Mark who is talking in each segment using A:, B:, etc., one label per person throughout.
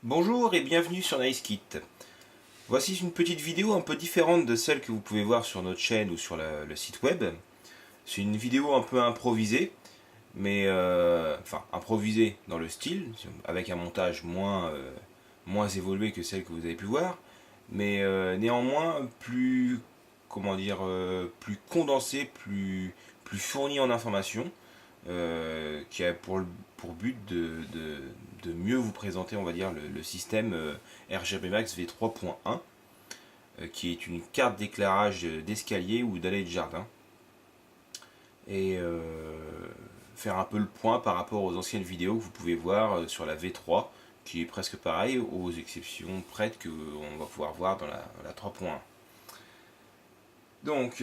A: Bonjour et bienvenue sur NiceKit. Voici une petite vidéo un peu différente de celle que vous pouvez voir sur notre chaîne ou sur le site web. C'est une vidéo un peu improvisée, mais enfin improvisée dans le style, avec un montage moins évolué que celle que vous avez pu voir, mais néanmoins plus, comment dire, plus condensé, plus fourni en informations, qui a pour but de mieux vous présenter, on va dire, le système RGB Max V3.1, qui est une carte d'éclairage d'escalier ou d'allée de jardin, et faire un peu le point par rapport aux anciennes vidéos que vous pouvez voir sur la V3, qui est presque pareil, aux exceptions prêtes qu'on va pouvoir voir dans la 3.1. Donc,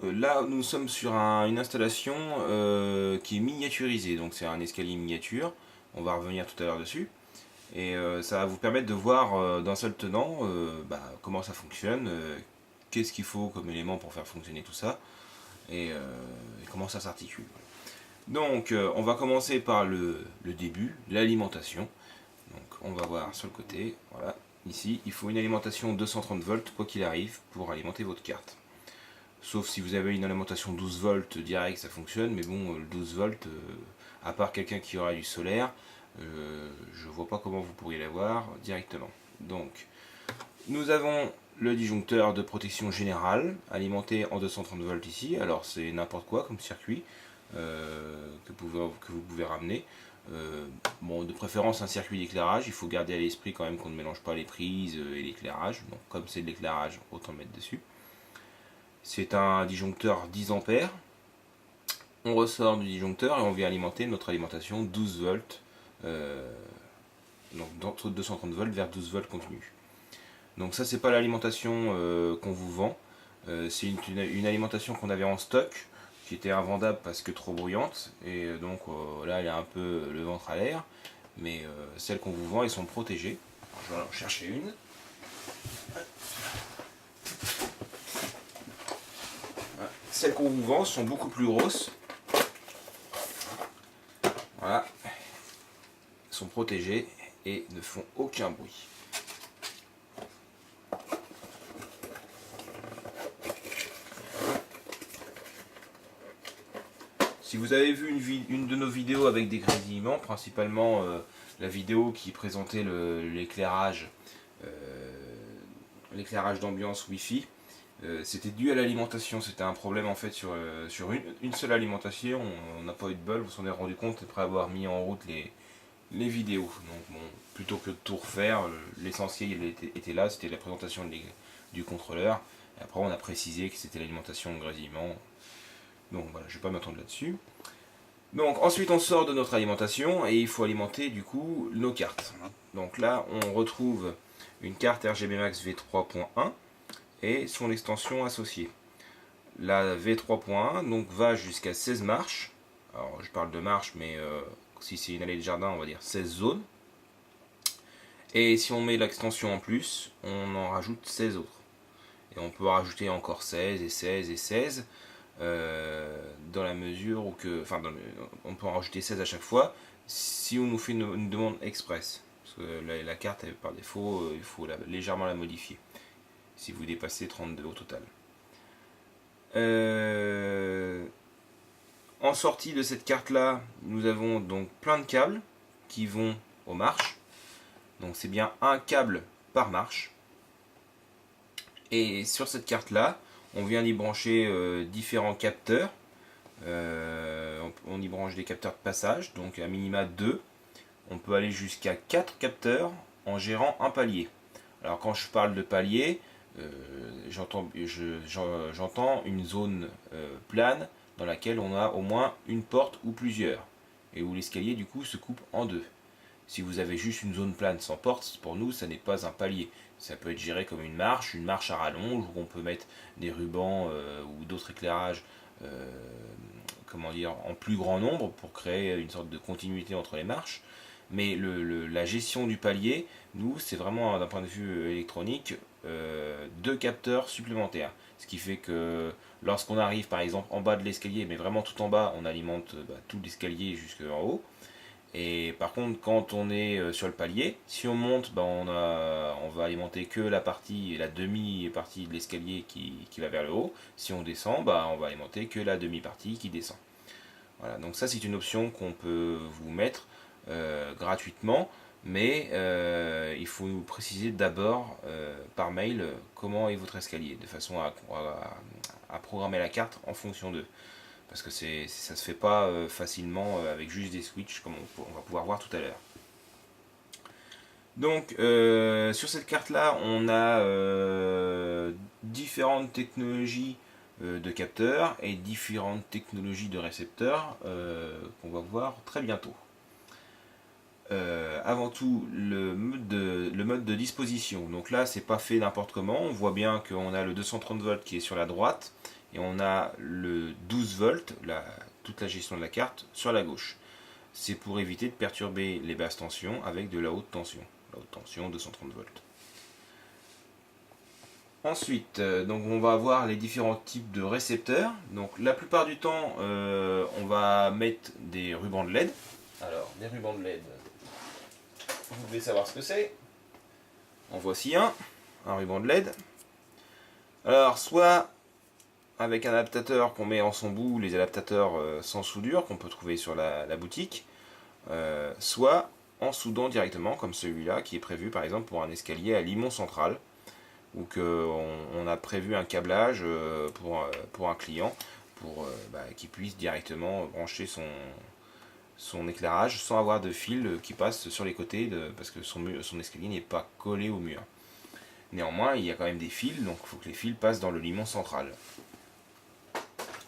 A: là, nous sommes sur une installation qui est miniaturisée, donc c'est un escalier miniature, on va revenir tout à l'heure dessus, et ça va vous permettre de voir d'un seul tenant comment ça fonctionne, qu'est-ce qu'il faut comme élément pour faire fonctionner tout ça, et comment ça s'articule. Donc on va commencer par le début, l'alimentation. Donc on va voir sur le côté, voilà, ici, il faut une alimentation 230 volts quoi qu'il arrive pour alimenter votre carte. Sauf si vous avez une alimentation 12 volts direct, ça fonctionne, mais bon, le 12 volts, à part quelqu'un qui aura du solaire, je vois pas comment vous pourriez l'avoir directement. Donc, nous avons le disjoncteur de protection générale, alimenté en 230 volts ici. Alors, c'est n'importe quoi comme circuit que vous pouvez ramener. Bon, de préférence un circuit d'éclairage, il faut garder à l'esprit quand même qu'on ne mélange pas les prises et l'éclairage. Donc, comme c'est de l'éclairage, autant le mettre dessus. C'est un disjoncteur 10 ampères. On ressort du disjoncteur et on vient alimenter notre alimentation 12 volts. Donc d'entre 230 volts vers 12 volts continu. Donc ça, c'est pas l'alimentation qu'on vous vend. C'est une alimentation qu'on avait en stock, qui était invendable parce que trop bruyante. Et donc là, elle a un peu le ventre à l'air. Mais celles qu'on vous vend, elles sont protégées. Alors, je vais en chercher une. Celles qu'on vous vend sont beaucoup plus grosses. Voilà. Elles sont protégées et ne font aucun bruit. Si vous avez vu une de nos vidéos avec des grésillements, principalement la vidéo qui présentait l'éclairage d'ambiance Wi-Fi, c'était dû à l'alimentation. C'était un problème en fait sur une seule alimentation. On n'a pas eu de bol, vous s'en êtes rendu compte après avoir mis en route les vidéos. Donc bon, plutôt que de tout refaire, l'essentiel était là, c'était la présentation du contrôleur. Et après on a précisé que c'était l'alimentation de grésillement. Donc voilà, je ne vais pas m'attendre là-dessus. Donc ensuite on sort de notre alimentation et il faut alimenter du coup nos cartes. Donc là on retrouve une carte RGB Max V3.1 et son extension associée. La V3.1 donc va jusqu'à 16 marches. Alors je parle de marches, mais si c'est une allée de jardin, on va dire 16 zones. Et si on met l'extension en plus, on en rajoute 16 autres. Et on peut rajouter encore 16 et 16 et 16 dans la mesure où on peut en rajouter 16 à chaque fois si on nous fait une demande express. Parce que la carte, par défaut, il faut légèrement la modifier si vous dépassez 32 au total. En sortie de cette carte là, nous avons donc plein de câbles qui vont aux marches. Donc c'est bien un câble par marche. Et sur cette carte là, on vient y brancher différents capteurs. On y branche des capteurs de passage, donc à minima 2. On peut aller jusqu'à 4 capteurs en gérant un palier. Alors quand je parle de palier, j'entends une zone plane dans laquelle on a au moins une porte ou plusieurs, et où l'escalier du coup se coupe en deux. Si vous avez juste une zone plane sans porte, pour nous ça n'est pas un palier. Ça peut être géré comme une marche à rallonge, où on peut mettre des rubans ou d'autres éclairages en plus grand nombre pour créer une sorte de continuité entre les marches. Mais la gestion du palier, nous, c'est vraiment d'un point de vue électronique, 2 capteurs supplémentaires. Ce qui fait que lorsqu'on arrive par exemple en bas de l'escalier, mais vraiment tout en bas, on alimente tout l'escalier jusqu'en haut. Et par contre, quand on est sur le palier, si on monte, ben on va alimenter que la demi-partie de l'escalier qui va vers le haut. Si on descend, ben on va alimenter que la demi-partie qui descend. Voilà, donc ça c'est une option qu'on peut vous mettre gratuitement, mais il faut nous préciser d'abord par mail comment est votre escalier, de façon à programmer la carte en fonction d'eux. Parce que ça ne se fait pas facilement avec juste des switches comme on va pouvoir voir tout à l'heure. Donc sur cette carte là on a différentes technologies de capteurs et différentes technologies de récepteurs qu'on va voir très bientôt. Avant tout le mode de disposition. Donc là c'est pas fait n'importe comment, on voit bien qu'on a le 230 volts qui est sur la droite et on a le 12 volts, toute la gestion de la carte, sur la gauche. C'est pour éviter de perturber les basses tensions avec de la haute tension. La haute tension 230 volts. Ensuite, donc on va avoir les différents types de récepteurs. Donc la plupart du temps, on va mettre des rubans de LED. Alors, des rubans de LED, vous devez savoir ce que c'est. En voici un ruban de LED. Alors, soit avec un adaptateur qu'on met en son bout, les adaptateurs sans soudure qu'on peut trouver sur la boutique, soit en soudant directement, comme celui-là, qui est prévu par exemple pour un escalier à limon central, ou qu'on a prévu un câblage pour un client, pour qu'il puisse directement brancher son éclairage sans avoir de fil qui passe sur les côtés, parce que son escalier n'est pas collé au mur. Néanmoins, il y a quand même des fils, donc il faut que les fils passent dans le limon central.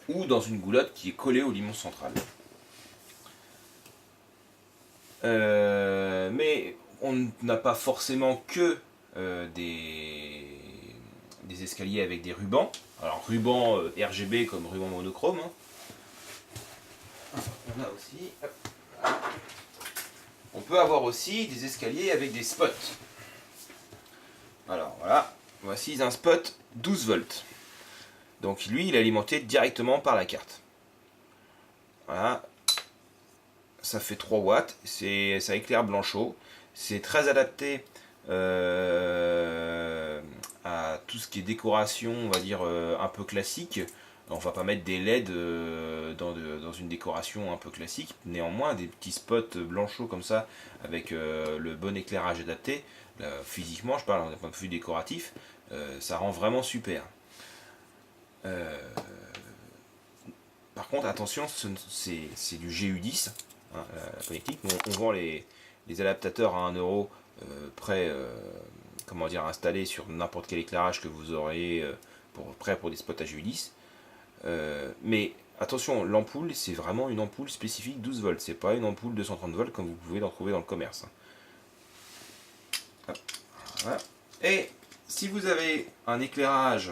A: Ou dans une goulotte qui est collée au limon central. Mais on n'a pas forcément que des escaliers avec des rubans. Alors ruban RGB comme ruban monochrome. On a aussi. On peut avoir aussi des escaliers avec des spots. Alors voilà, voici un spot 12 volts. Donc lui, il est alimenté directement par la carte. Voilà. Ça fait 3 watts, ça éclaire blanchot. C'est très adapté à tout ce qui est décoration, on va dire un peu classique. On va pas mettre des LED dans une décoration un peu classique. Néanmoins, des petits spots blanchots comme ça, avec le bon éclairage adapté, physiquement, je parle d'un point de vue décoratif, ça rend vraiment super. Par contre, attention, c'est du GU10, hein, la connectique. On vend les adaptateurs à 1€ prêts, comment dire, installés sur n'importe quel éclairage que vous aurez prêt pour des spots à GU10. Mais attention, l'ampoule, c'est vraiment une ampoule spécifique 12 volts. C'est pas une ampoule 230 volts comme vous pouvez en trouver dans le commerce. Voilà. Et si vous avez un éclairage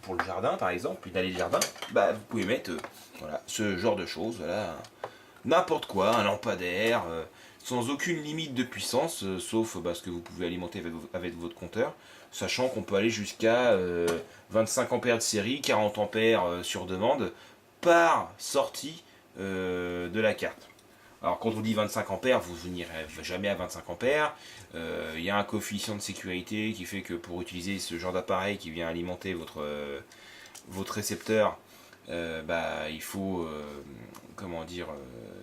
A: pour le jardin par exemple, une allée de jardin, vous pouvez mettre voilà, ce genre de choses, voilà, n'importe quoi, un lampadaire, sans aucune limite de puissance, sauf ce que vous pouvez alimenter avec votre compteur, sachant qu'on peut aller jusqu'à 25 ampères de série, 40 ampères sur demande, par sortie de la carte. Alors quand on dit 25 ampères, vous n'irez jamais à 25 ampères. Il y a un coefficient de sécurité qui fait que pour utiliser ce genre d'appareil qui vient alimenter votre récepteur, il faut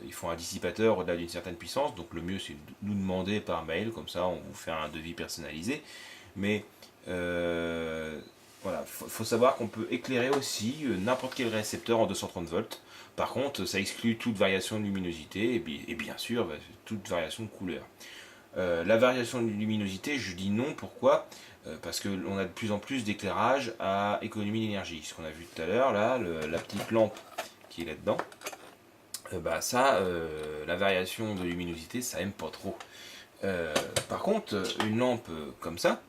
A: il faut un dissipateur au-delà d'une certaine puissance. Donc le mieux c'est de nous demander par mail, comme ça on vous fait un devis personnalisé. Mais voilà, faut savoir qu'on peut éclairer aussi n'importe quel récepteur en 230 volts. Par contre, ça exclut toute variation de luminosité et bien sûr toute variation de couleur. La variation de luminosité, je dis non, pourquoi ? Parce qu'on a de plus en plus d'éclairage à économie d'énergie. Ce qu'on a vu tout à l'heure, là, la petite lampe qui est là-dedans, la variation de luminosité, ça aime pas trop. Par contre, une lampe comme ça,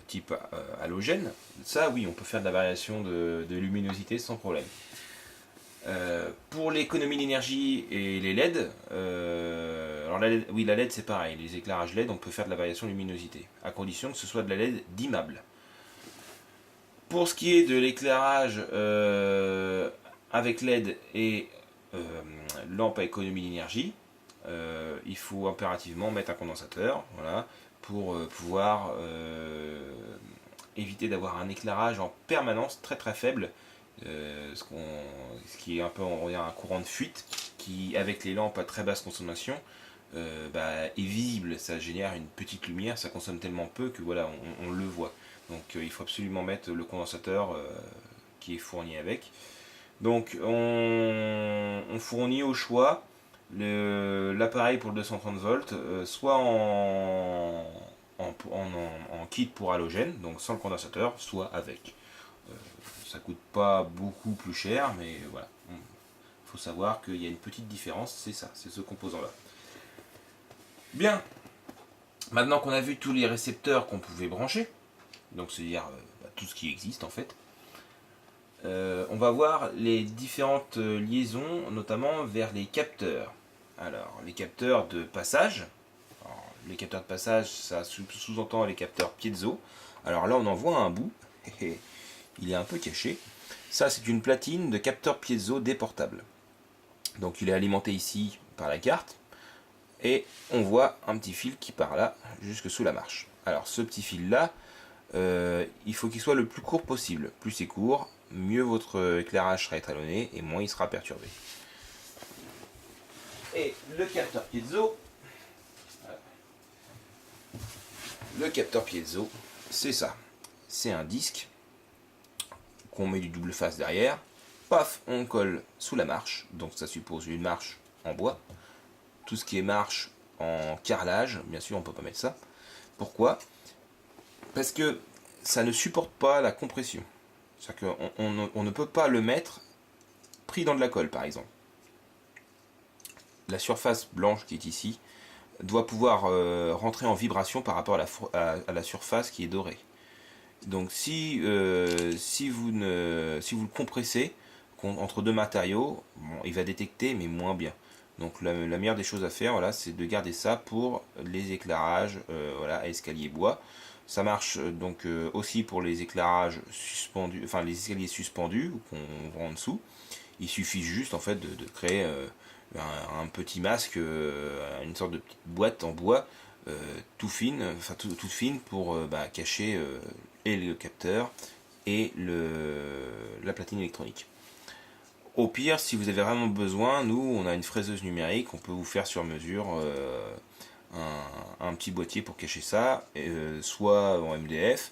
A: type halogène, ça oui, on peut faire de la variation de luminosité sans problème. Pour l'économie d'énergie et les LED, alors la LED c'est pareil, les éclairages LED on peut faire de la variation de luminosité, à condition que ce soit de la LED dimmable. Pour ce qui est de l'éclairage avec LED et lampe à économie d'énergie, il faut impérativement mettre un condensateur, voilà, pour pouvoir éviter d'avoir un éclairage en permanence très très faible, ce qui est un peu un courant de fuite qui, avec les lampes à très basse consommation, est visible. Ça génère une petite lumière, ça consomme tellement peu que voilà, on le voit. Donc il faut absolument mettre le condensateur qui est fourni avec. Donc on fournit au choix l'appareil pour le 230 volts, soit en kit pour halogène, donc sans le condensateur, soit avec. Ça coûte pas beaucoup plus cher, mais voilà. Il faut savoir qu'il y a une petite différence, c'est ça, c'est ce composant-là. Bien, maintenant qu'on a vu tous les récepteurs qu'on pouvait brancher, donc c'est-à-dire tout ce qui existe en fait, on va voir les différentes liaisons, notamment vers les capteurs. Alors, les capteurs de passage. Alors, les capteurs de passage, ça sous-entend les capteurs piezo. Alors là, on en voit un bout. Il est un peu caché. Ça, c'est une platine de capteur piezo déportable. Donc, il est alimenté ici par la carte. Et on voit un petit fil qui part là, jusque sous la marche. Alors, ce petit fil-là, il faut qu'il soit le plus court possible. Plus c'est court, mieux votre éclairage sera étalonné et moins il sera perturbé. Et le capteur piezo, c'est ça. C'est un disque qu'on met du double face derrière. Paf, on colle sous la marche. Donc ça suppose une marche en bois. Tout ce qui est marche en carrelage, bien sûr, on ne peut pas mettre ça. Pourquoi ? Parce que ça ne supporte pas la compression. C'est-à-dire qu'on ne peut pas le mettre pris dans de la colle, par exemple. La surface blanche qui est ici doit pouvoir rentrer en vibration par rapport à la surface qui est dorée. Donc si vous le compressez entre deux matériaux, bon, il va détecter mais moins bien. Donc la meilleure des choses à faire, voilà, c'est de garder ça pour les éclairages voilà, à escalier bois. Ça marche donc aussi pour les éclairages suspendus, enfin les escaliers suspendus qu'on voit en dessous. Il suffit juste en fait de créer un petit masque, une sorte de petite boîte en bois toute fine pour cacher et le capteur et la platine électronique. Au pire, si vous avez vraiment besoin, nous on a une fraiseuse numérique, on peut vous faire sur mesure un petit boîtier pour cacher ça, soit en MDF,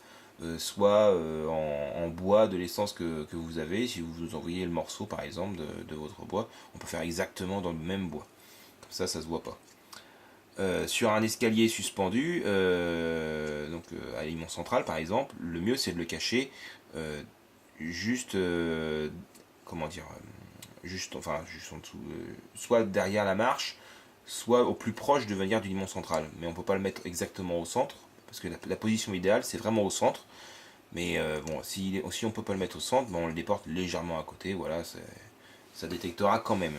A: soit en bois de l'essence que vous avez. Si vous nous envoyez le morceau par exemple de votre bois, on peut faire exactement dans le même bois. Comme ça se voit pas. Sur un escalier suspendu, à l'aimant central par exemple, le mieux c'est de le cacher juste juste en dessous, soit derrière la marche, soit au plus proche de manière du limon central. Mais on ne peut pas le mettre exactement au centre, parce que la position idéale c'est vraiment au centre. Mais si on ne peut pas le mettre au centre, on le déporte légèrement à côté, voilà, ça détectera quand même.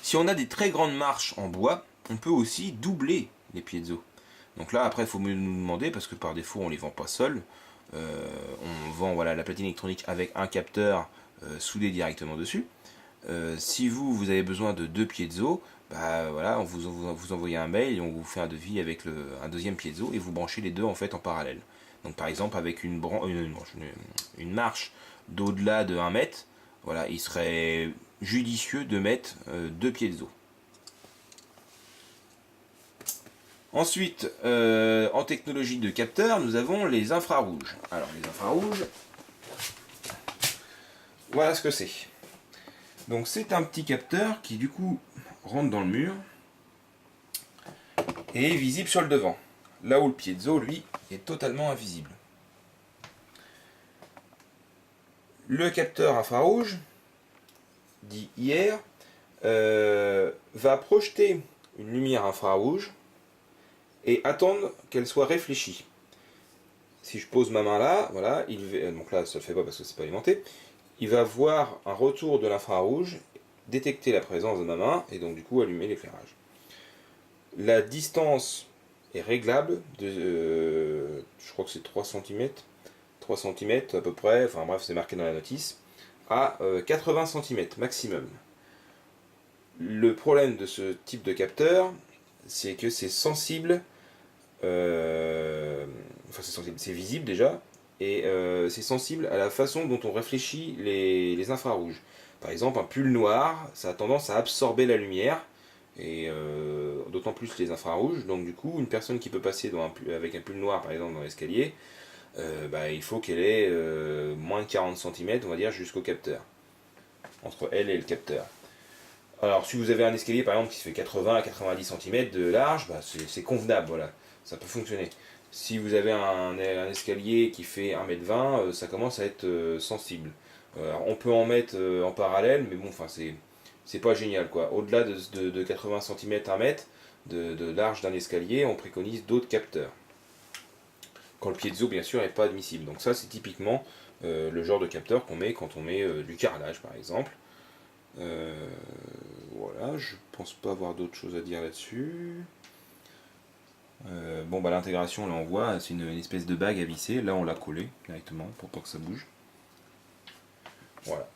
A: Si on a des très grandes marches en bois, on peut aussi doubler les piezo. Donc là après il faut nous demander, parce que par défaut on ne les vend pas seuls. On vend voilà, la platine électronique avec un capteur soudé directement dessus. Si vous avez besoin de 2 piezo, voilà, on vous envoie un mail et on vous fait un devis avec un deuxième piezo et vous branchez les deux en fait en parallèle. Donc par exemple avec une marche d'au-delà de 1 mètre, voilà, il serait judicieux de mettre 2 piezo. Ensuite, en technologie de capteur, nous avons les infrarouges. Alors les infrarouges, voilà ce que c'est. Donc c'est un petit capteur qui du coup rentre dans le mur et est visible sur le devant. Là où le piezo, lui, est totalement invisible. Le capteur infrarouge, dit IR, va projeter une lumière infrarouge et attendre qu'elle soit réfléchie. Si je pose ma main là, voilà, donc là ça ne le fait pas parce que c'est pas alimenté, il va voir un retour de l'infrarouge, détecter la présence de ma main et donc du coup allumer l'éclairage. La distance est réglable je crois que c'est 3 cm à peu près, enfin bref c'est marqué dans la notice, à 80 cm maximum. Le problème de ce type de capteur, c'est que c'est sensible, enfin c'est sensible, c'est visible déjà, et c'est sensible à la façon dont on réfléchit les infrarouges. Par exemple, un pull noir, ça a tendance à absorber la lumière, et d'autant plus les infrarouges. Donc du coup, une personne qui peut passer avec un pull noir, par exemple, dans l'escalier, il faut qu'elle ait moins de 40 cm, on va dire, jusqu'au capteur, entre elle et le capteur. Alors, si vous avez un escalier par exemple qui fait 80 à 90 cm de large, c'est convenable, voilà, ça peut fonctionner. Si vous avez un escalier qui fait 1,20 m, ça commence à être sensible. Alors, on peut en mettre en parallèle, mais bon, enfin, c'est pas génial quoi. Au-delà de 80 cm, 1 mètre de large d'un escalier, on préconise d'autres capteurs. Quand le piezo, bien sûr, n'est pas admissible. Donc, ça, c'est typiquement le genre de capteur qu'on met quand on met du carrelage par exemple. Voilà, je pense pas avoir d'autres choses à dire là-dessus. L'intégration, là on voit, c'est une espèce de bague à visser. Là on l'a collé directement pour pas que ça bouge. Voilà.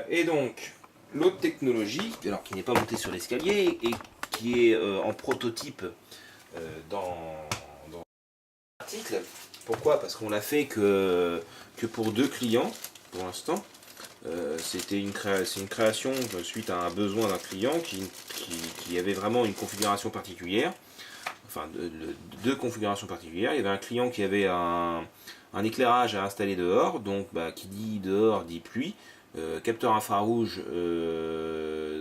A: Et donc, l'autre technologie, alors qui n'est pas montée sur l'escalier et qui est en prototype dans l'article. Pourquoi? Parce qu'on l'a fait que pour 2 clients pour l'instant. C'était une création suite à un besoin d'un client qui avait vraiment une configuration particulière, enfin deux configurations particulières. Il y avait un client qui avait un éclairage à installer dehors, donc qui dit dehors dit pluie, capteur infrarouge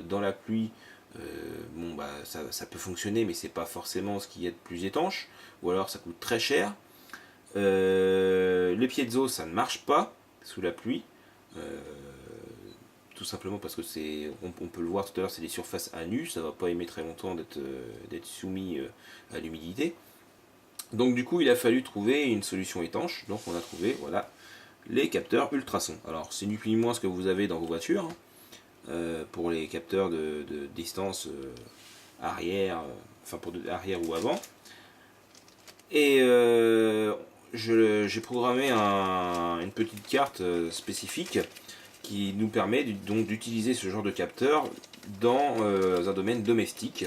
A: dans la pluie. Ça peut fonctionner, mais c'est pas forcément ce qu'il y a de plus étanche, ou alors ça coûte très cher. Le piezo, ça ne marche pas sous la pluie. Tout simplement parce que on peut le voir tout à l'heure, c'est des surfaces à nu, ça va pas aimer très longtemps d'être soumis à l'humidité. Donc du coup il a fallu trouver une solution étanche, donc on a trouvé voilà les capteurs ultrasons. Alors c'est ni plus ni moins ce que vous avez dans vos voitures, pour les capteurs de distance arrière, enfin pour arrière ou avant. Et j'ai programmé une petite carte spécifique qui nous permet donc d'utiliser ce genre de capteur dans un domaine domestique.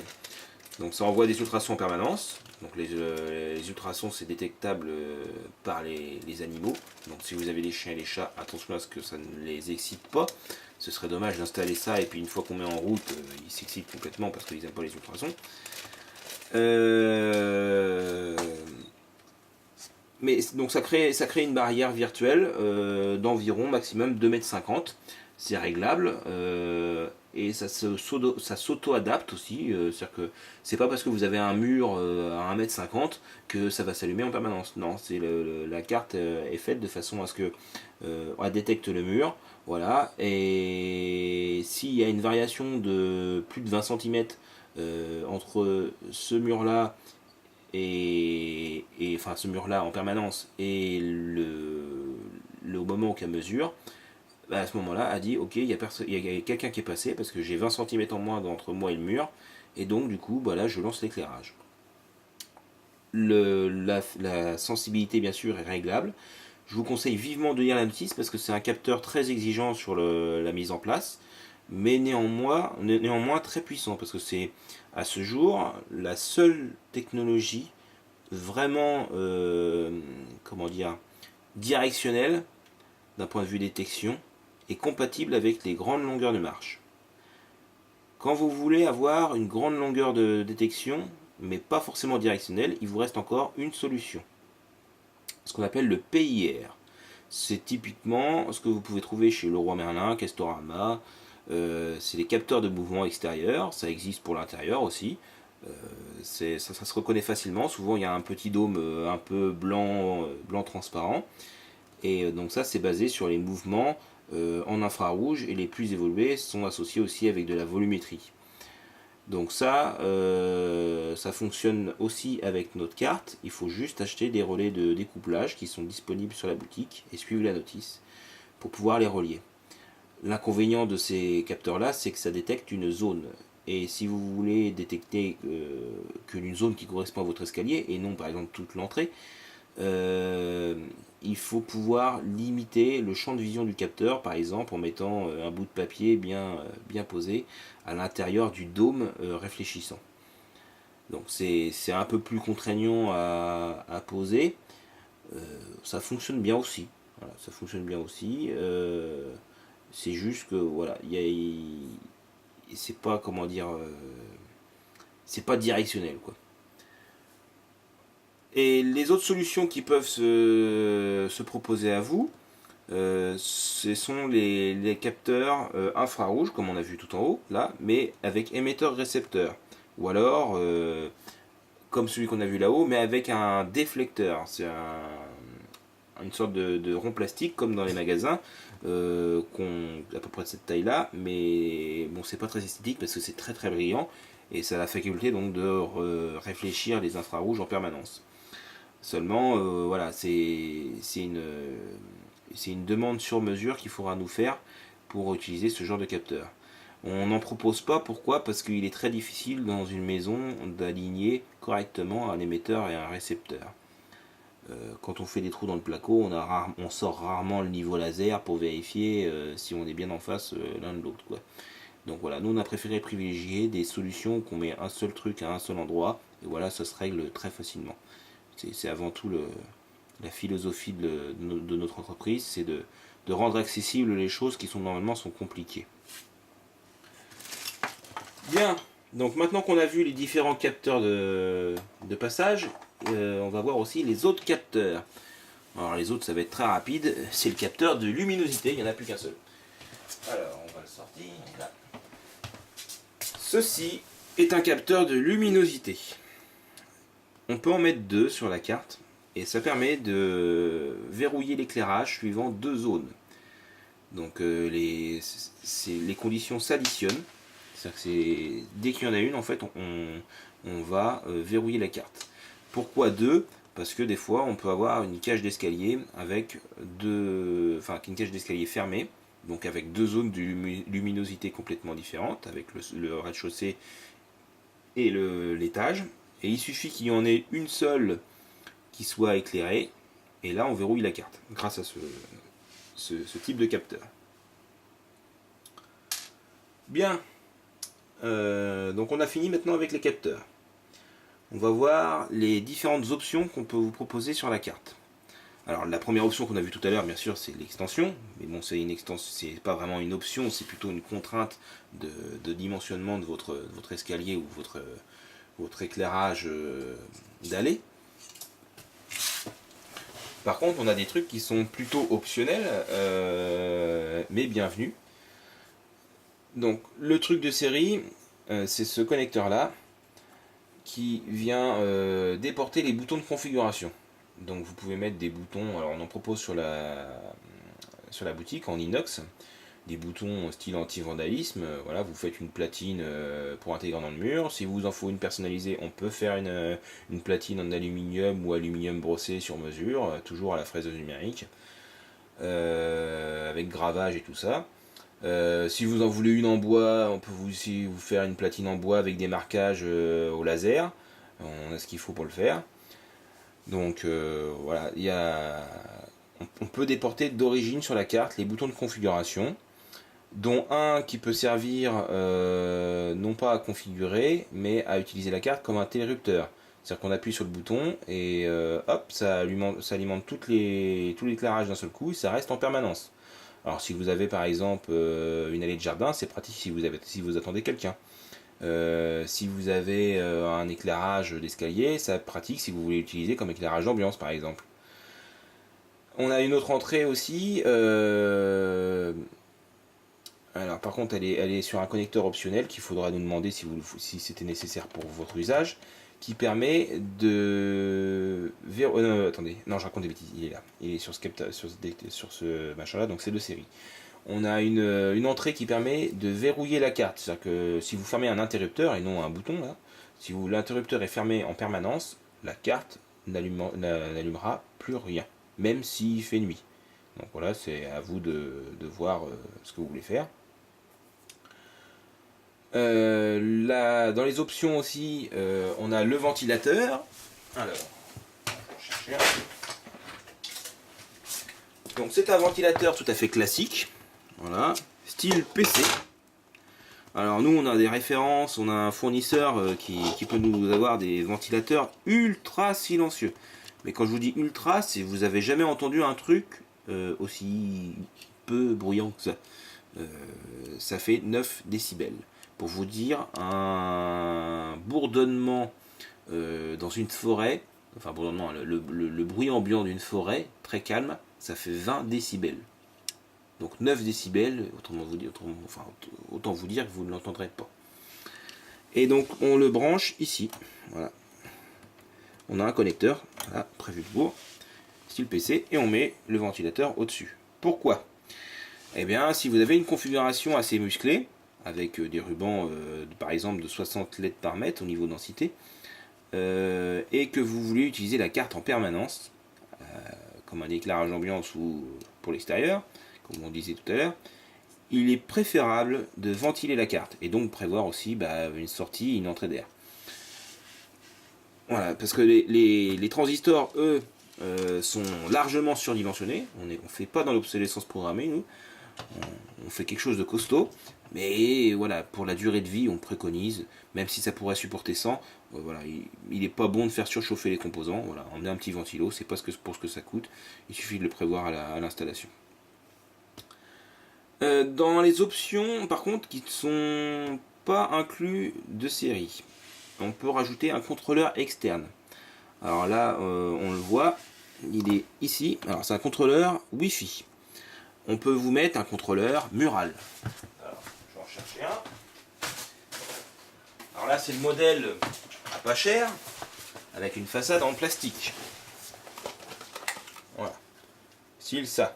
A: Donc ça envoie des ultrasons en permanence. Donc les ultrasons c'est détectable par les animaux. Donc si vous avez les chiens et les chats, attention à ce que ça ne les excite pas. Ce serait dommage d'installer ça et puis une fois qu'on met en route, ils s'excitent complètement parce qu'ils n'aiment pas les ultrasons. Mais donc ça crée une barrière virtuelle d'environ maximum 2,50 m. C'est réglable et ça s'auto-adapte aussi. C'est-à-dire que c'est pas parce que vous avez un mur à 1,50 m que ça va s'allumer en permanence. Non, la carte est faite de façon à ce que elle détecte le mur. Voilà. Et s'il y a une variation de plus de 20 cm entre ce mur-là enfin ce mur là en permanence et le moment où qu'elle mesure, à ce moment là a dit ok, il y a quelqu'un qui est passé parce que j'ai 20 cm en moins entre moi et le mur, et donc du coup là je lance l'éclairage. La sensibilité bien sûr est réglable. Je vous conseille vivement de lire la notice parce que c'est un capteur très exigeant sur la mise en place, mais néanmoins très puissant parce que c'est à ce jour la seule technologie vraiment directionnelle d'un point de vue détection et compatible avec les grandes longueurs de marche. Quand vous voulez avoir une grande longueur de détection mais pas forcément directionnelle, il vous reste encore une solution, ce qu'on appelle le PIR. C'est typiquement ce que vous pouvez trouver chez Leroy Merlin, Castorama. C'est des capteurs de mouvement extérieur, ça existe pour l'intérieur aussi. Ça se reconnaît facilement. Souvent il y a un petit dôme un peu blanc transparent, et donc ça c'est basé sur les mouvements en infrarouge, et les plus évolués sont associés aussi avec de la volumétrie. Donc ça fonctionne aussi avec notre carte. Il faut juste acheter des relais de découplage qui sont disponibles sur la boutique et suivre la notice pour pouvoir les relier. L'inconvénient de ces capteurs là, c'est que ça détecte une zone. Et si vous voulez détecter qu'une zone qui correspond à votre escalier et non par exemple toute l'entrée,
B: il faut pouvoir limiter le champ de vision du capteur, par exemple en mettant un bout de papier bien posé à l'intérieur du dôme réfléchissant. Donc c'est un peu plus contraignant à poser. Ça fonctionne bien aussi. Voilà, ça fonctionne bien aussi. C'est juste que voilà, c'est pas comment dire, c'est pas directionnel quoi. Et les autres solutions qui peuvent se proposer à vous, ce sont les capteurs infrarouges, comme on a vu tout en haut, là, mais avec émetteur-récepteur. Ou alors, comme celui qu'on a vu là-haut, mais avec un déflecteur. C'est une sorte de rond plastique, comme dans les magasins, à peu près de cette taille-là, mais bon, c'est pas très esthétique parce que c'est très très brillant, et ça a la faculté donc de réfléchir les infrarouges en permanence. Seulement, voilà, c'est une demande sur mesure qu'il faudra nous faire pour utiliser ce genre de capteur. On n'en propose pas, pourquoi? Parce qu'il est très difficile dans une maison d'aligner correctement un émetteur et un récepteur. Quand on fait des trous dans le placo, on sort rarement le niveau laser pour vérifier si on est bien en face l'un de l'autre. Donc voilà, nous on a préféré privilégier des solutions qu'on met un seul truc à un seul endroit, et voilà, ça se règle très facilement. C'est avant tout la philosophie de notre entreprise, c'est de rendre accessibles les choses qui normalement sont compliquées. Bien, donc maintenant qu'on a vu les différents capteurs de passage, on va voir aussi les autres capteurs. Alors les autres ça va être très rapide, c'est le capteur de luminosité, il n'y en a plus qu'un seul. Alors on va le sortir là. Ceci est un capteur de luminosité. On peut en mettre deux sur la carte et ça permet de verrouiller l'éclairage suivant deux zones. Donc les conditions s'additionnent. C'est-à-dire que dès qu'il y en a une, en fait, on va verrouiller la carte. Pourquoi deux? Parce que des fois, on peut avoir une cage d'escalier avec une cage d'escalier fermée, donc avec deux zones de luminosité complètement différentes, avec le rez-de-chaussée et l'étage. Et il suffit qu'il y en ait une seule qui soit éclairée, et là on verrouille la carte grâce à ce type de capteur. Bien, donc on a fini maintenant avec les capteurs. On va voir les différentes options qu'on peut vous proposer sur la carte. Alors la première option qu'on a vue tout à l'heure, bien sûr, c'est l'extension, mais bon, c'est une extension, c'est pas vraiment une option, c'est plutôt une contrainte de dimensionnement de votre escalier ou votre éclairage d'allée. Par contre, on a des trucs qui sont plutôt optionnels, mais bienvenus. Donc, le truc de série, c'est ce connecteur-là, qui vient déporter les boutons de configuration. Donc, vous pouvez mettre des boutons, alors on en propose sur la boutique en inox, des boutons style anti-vandalisme. Voilà, vous faites une platine pour intégrer dans le mur. Si vous en faut une personnalisée, on peut faire une platine en aluminium ou aluminium brossé sur mesure, toujours à la fraiseuse numérique, avec gravage et tout ça. Si vous en voulez une en bois, on peut aussi vous faire une platine en bois avec des marquages au laser. On a ce qu'il faut pour le faire. Donc voilà, on peut déporter d'origine sur la carte les boutons de configuration, dont un qui peut servir non pas à configurer, mais à utiliser la carte comme un interrupteur. C'est-à-dire qu'on appuie sur le bouton et hop, ça alimente tout l'éclairage d'un seul coup et ça reste en permanence. Alors si vous avez par exemple une allée de jardin, c'est pratique si vous attendez quelqu'un. Si vous avez un éclairage d'escalier, c'est pratique si vous voulez l'utiliser comme éclairage d'ambiance par exemple. On a une autre entrée aussi. Alors par contre elle est sur un connecteur optionnel qu'il faudra nous demander si c'était nécessaire pour votre usage, qui permet de... attendez, non je raconte des bêtises, il est là. Il est sur ce machin là, donc c'est de série. On a une entrée qui permet de verrouiller la carte. C'est-à-dire que si vous fermez un interrupteur et non un bouton, là, si l'interrupteur est fermé en permanence, la carte n'allumera plus rien, même s'il fait nuit. Donc voilà, c'est à vous de voir ce que vous voulez faire. Dans les options aussi, on a le ventilateur. Alors, je vais chercher un. Donc c'est un ventilateur tout à fait classique, voilà, style PC. Alors nous on a des références, on a un fournisseur qui peut nous avoir des ventilateurs ultra silencieux. Mais quand je vous dis ultra, c'est vous avez jamais entendu un truc aussi peu bruyant que ça. Ça fait 9 décibels. Pour vous dire, un bourdonnement dans une forêt, enfin bourdonnement, le bruit ambiant d'une forêt très calme, ça fait 20 décibels. Donc 9 décibels, autant vous dire que vous ne l'entendrez pas. Et donc on le branche ici. Voilà. On a un connecteur, voilà, prévu pour style PC, et on met le ventilateur au-dessus. Pourquoi? Eh bien, si vous avez une configuration assez musclée, avec des rubans par exemple de 60 LED par mètre au niveau densité, et que vous voulez utiliser la carte en permanence, comme un éclairage ambiant ou pour l'extérieur, comme on disait tout à l'heure, il est préférable de ventiler la carte et donc prévoir aussi une sortie, une entrée d'air. Voilà, parce que les transistors, eux, sont largement surdimensionnés. On ne fait pas dans l'obsolescence programmée, nous. On fait quelque chose de costaud. Mais voilà, pour la durée de vie, on préconise, même si ça pourrait supporter 100, voilà, il n'est pas bon de faire surchauffer les composants. Voilà, on a un petit ventilo, c'est pas pour ce que ça coûte. Il suffit de le prévoir à l'installation. Dans les options, par contre, qui ne sont pas inclus de série, on peut rajouter un contrôleur externe. Alors là, on le voit, il est ici. Alors c'est un contrôleur Wi-Fi. On peut vous mettre un contrôleur mural. Alors, je vais en chercher un. Alors là, c'est le modèle à pas cher, avec une façade en plastique. Voilà. Style ça.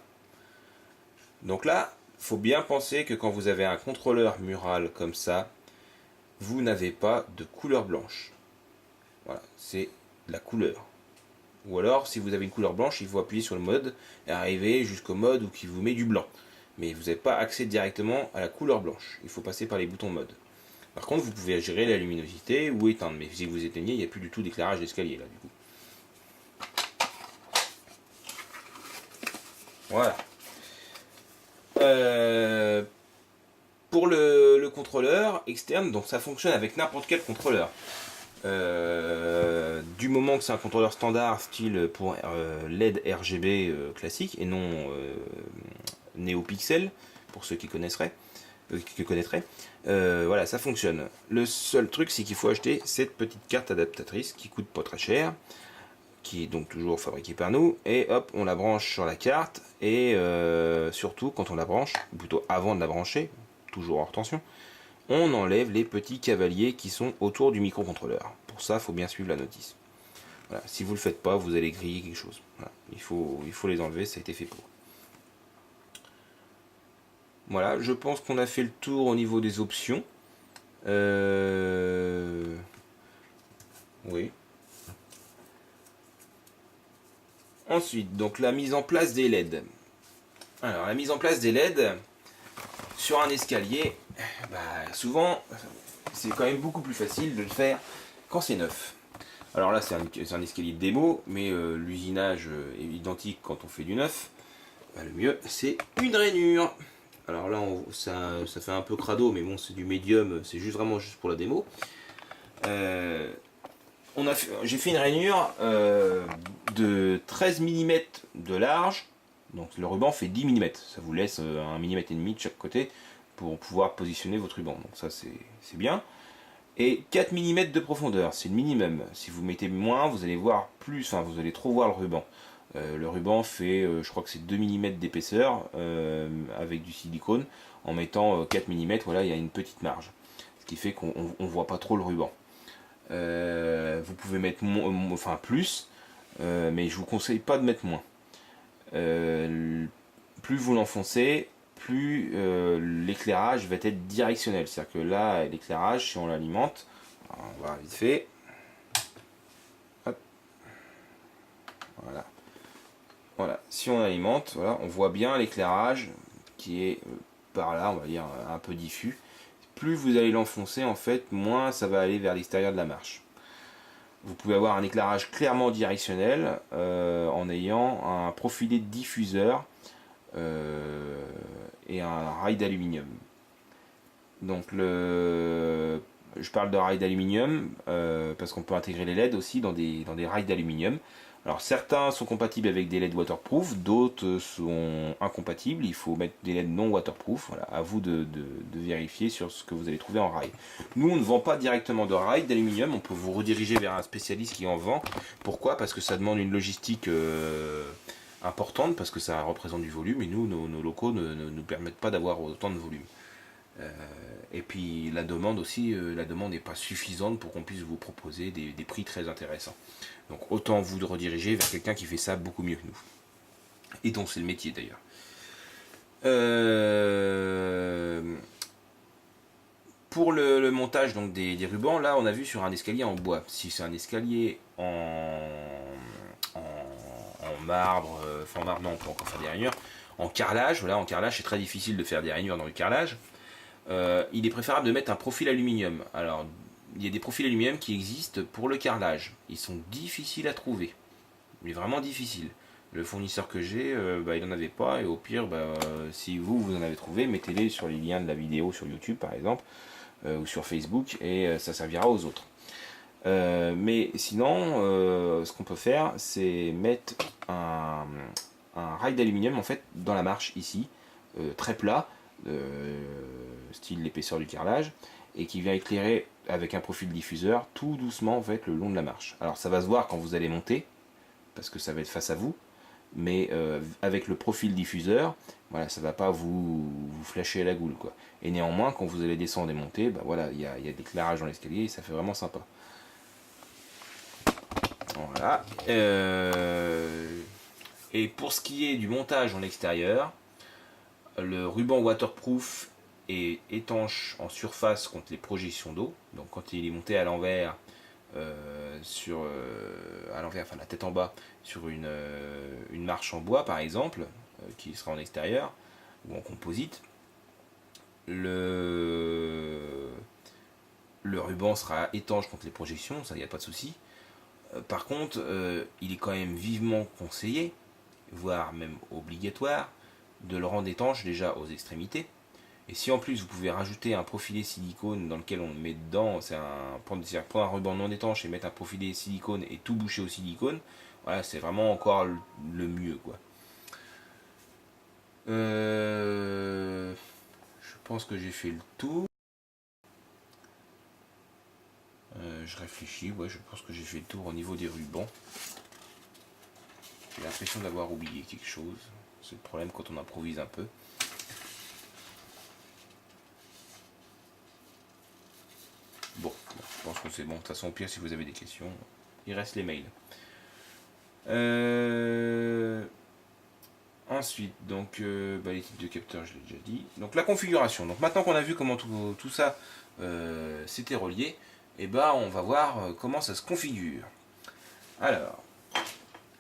B: Donc là, il faut bien penser que quand vous avez un contrôleur mural comme ça, vous n'avez pas de couleur blanche. Voilà, c'est la couleur. Ou alors, si vous avez une couleur blanche, il faut appuyer sur le mode et arriver jusqu'au mode où il vous met du blanc. Mais vous n'avez pas accès directement à la couleur blanche. Il faut passer par les boutons mode. Par contre, vous pouvez gérer la luminosité ou éteindre. Mais si vous éteignez, il n'y a plus du tout d'éclairage d'escalier là, du coup. Voilà. Pour le contrôleur externe, donc ça fonctionne avec n'importe quel contrôleur. Du moment que c'est un contrôleur standard style pour LED RGB classique et non NeoPixel pour ceux qui connaîtraient, voilà, ça fonctionne. Le seul truc, c'est qu'il faut acheter cette petite carte adaptatrice qui coûte pas très cher, qui est donc toujours fabriquée par nous, et hop, on la branche sur la carte, et surtout quand on la branche, ou plutôt avant de la brancher, toujours hors tension, on enlève les petits cavaliers qui sont autour du microcontrôleur. Pour ça, il faut bien suivre la notice. Voilà. Si vous ne le faites pas, vous allez griller quelque chose. Voilà. Il faut les enlever, ça a été fait pour. Voilà, je pense qu'on a fait le tour au niveau des options. Oui. Ensuite, donc la mise en place des LED. Alors, la mise en place des LED sur un escalier, souvent, c'est quand même beaucoup plus facile de le faire quand c'est neuf. Alors là, c'est un escalier de démo, mais l'usinage est identique quand on fait du neuf. Le mieux, c'est une rainure. Alors là, ça fait un peu crado, mais bon, c'est du médium, c'est vraiment juste pour la démo. J'ai fait une rainure de 13 mm de large, donc le ruban fait 10 mm. Ça vous laisse 1,5 mm de chaque côté pour pouvoir positionner votre ruban. Donc ça, c'est bien. Et 4 mm de profondeur, c'est le minimum. Si vous mettez moins, vous allez voir plus, enfin vous allez trop voir le ruban. Le ruban fait, je crois que c'est 2 mm d'épaisseur avec du silicone. En mettant 4 mm, voilà, il y a une petite marge. Ce qui fait qu'on ne voit pas trop le ruban. Vous pouvez mettre plus, mais je vous conseille pas de mettre moins. Plus vous l'enfoncez, plus l'éclairage va être directionnel. C'est-à-dire que là, l'éclairage, si on l'alimente, on va vite fait. Hop. Voilà. Voilà. Si on alimente, voilà, on voit bien l'éclairage qui est par là, on va dire un peu diffus. Plus vous allez l'enfoncer, en fait, moins ça va aller vers l'extérieur de la marche. vous pouvez avoir un éclairage clairement directionnel en ayant un profilé de diffuseur et un rail d'aluminium. Donc je parle de rail d'aluminium parce qu'on peut intégrer les LED aussi dans des rails d'aluminium. Alors certains sont compatibles avec des LED waterproof, d'autres sont incompatibles, il faut mettre des LED non waterproof, voilà, à vous de vérifier sur ce que vous allez trouver en rail. Nous on ne vend pas directement de rail d'aluminium, on peut vous rediriger vers un spécialiste qui en vend. Pourquoi? Parce que ça demande une logistique importante, parce que ça représente du volume, et nous, nos locaux ne nous permettent pas d'avoir autant de volume. Et puis la demande aussi, la demande n'est pas suffisante pour qu'on puisse vous proposer des prix très intéressants. Donc autant vous rediriger vers quelqu'un qui fait ça beaucoup mieux que nous. Et dont c'est le métier d'ailleurs. Pour le montage donc des rubans, là on a vu sur un escalier en bois. Si c'est un escalier en marbre, enfin en marbre non, on peut encore faire des rainures. En carrelage, voilà, en carrelage c'est très difficile de faire des rainures dans le carrelage. Il est préférable de mettre un profil aluminium. Alors, il y a des profils aluminium qui existent pour le carrelage. Ils sont difficiles à trouver, mais vraiment difficiles. Le fournisseur que j'ai, il n'en avait pas, et au pire, si vous en avez trouvé, mettez-les sur les liens de la vidéo sur YouTube par exemple, ou sur Facebook, et ça servira aux autres. Mais sinon, ce qu'on peut faire, c'est mettre un rail d'aluminium en fait dans la marche ici, très plat, style l'épaisseur du carrelage, et qui vient éclairer avec un profil diffuseur tout doucement en fait le long de la marche. Alors ça va se voir quand vous allez monter, parce que ça va être face à vous, mais avec le profil diffuseur, voilà, ça va pas vous flasher à la goule, quoi. Et néanmoins, quand vous allez descendre et monter, voilà, il y a de l'éclairage dans l'escalier et ça fait vraiment sympa. Voilà. Et pour ce qui est du montage en extérieur, le ruban waterproof est étanche en surface contre les projections d'eau. Donc quand il est monté à l'envers, enfin la tête en bas, sur une marche en bois par exemple, qui sera en extérieur ou en composite, le ruban sera étanche contre les projections, ça il n'y a pas de souci. Par contre, il est quand même vivement conseillé, voire même obligatoire, de le rendre étanche déjà aux extrémités. Et si en plus vous pouvez rajouter un profilé silicone dans lequel on le met dedans, prendre un ruban non étanche et mettre un profilé silicone et tout boucher au silicone, voilà, c'est vraiment encore le mieux, quoi. Je pense que j'ai fait le tour. Je réfléchis, ouais, je pense que j'ai fait le tour au niveau des rubans. J'ai l'impression d'avoir oublié quelque chose. C'est le problème quand on improvise un peu. Bon, je pense que c'est bon. De toute façon, au pire, si vous avez des questions, il reste les mails. Ensuite, donc, les types de capteurs, je l'ai déjà dit. Donc, la configuration. Donc, maintenant qu'on a vu comment tout ça s'était relié, on va voir comment ça se configure. Alors,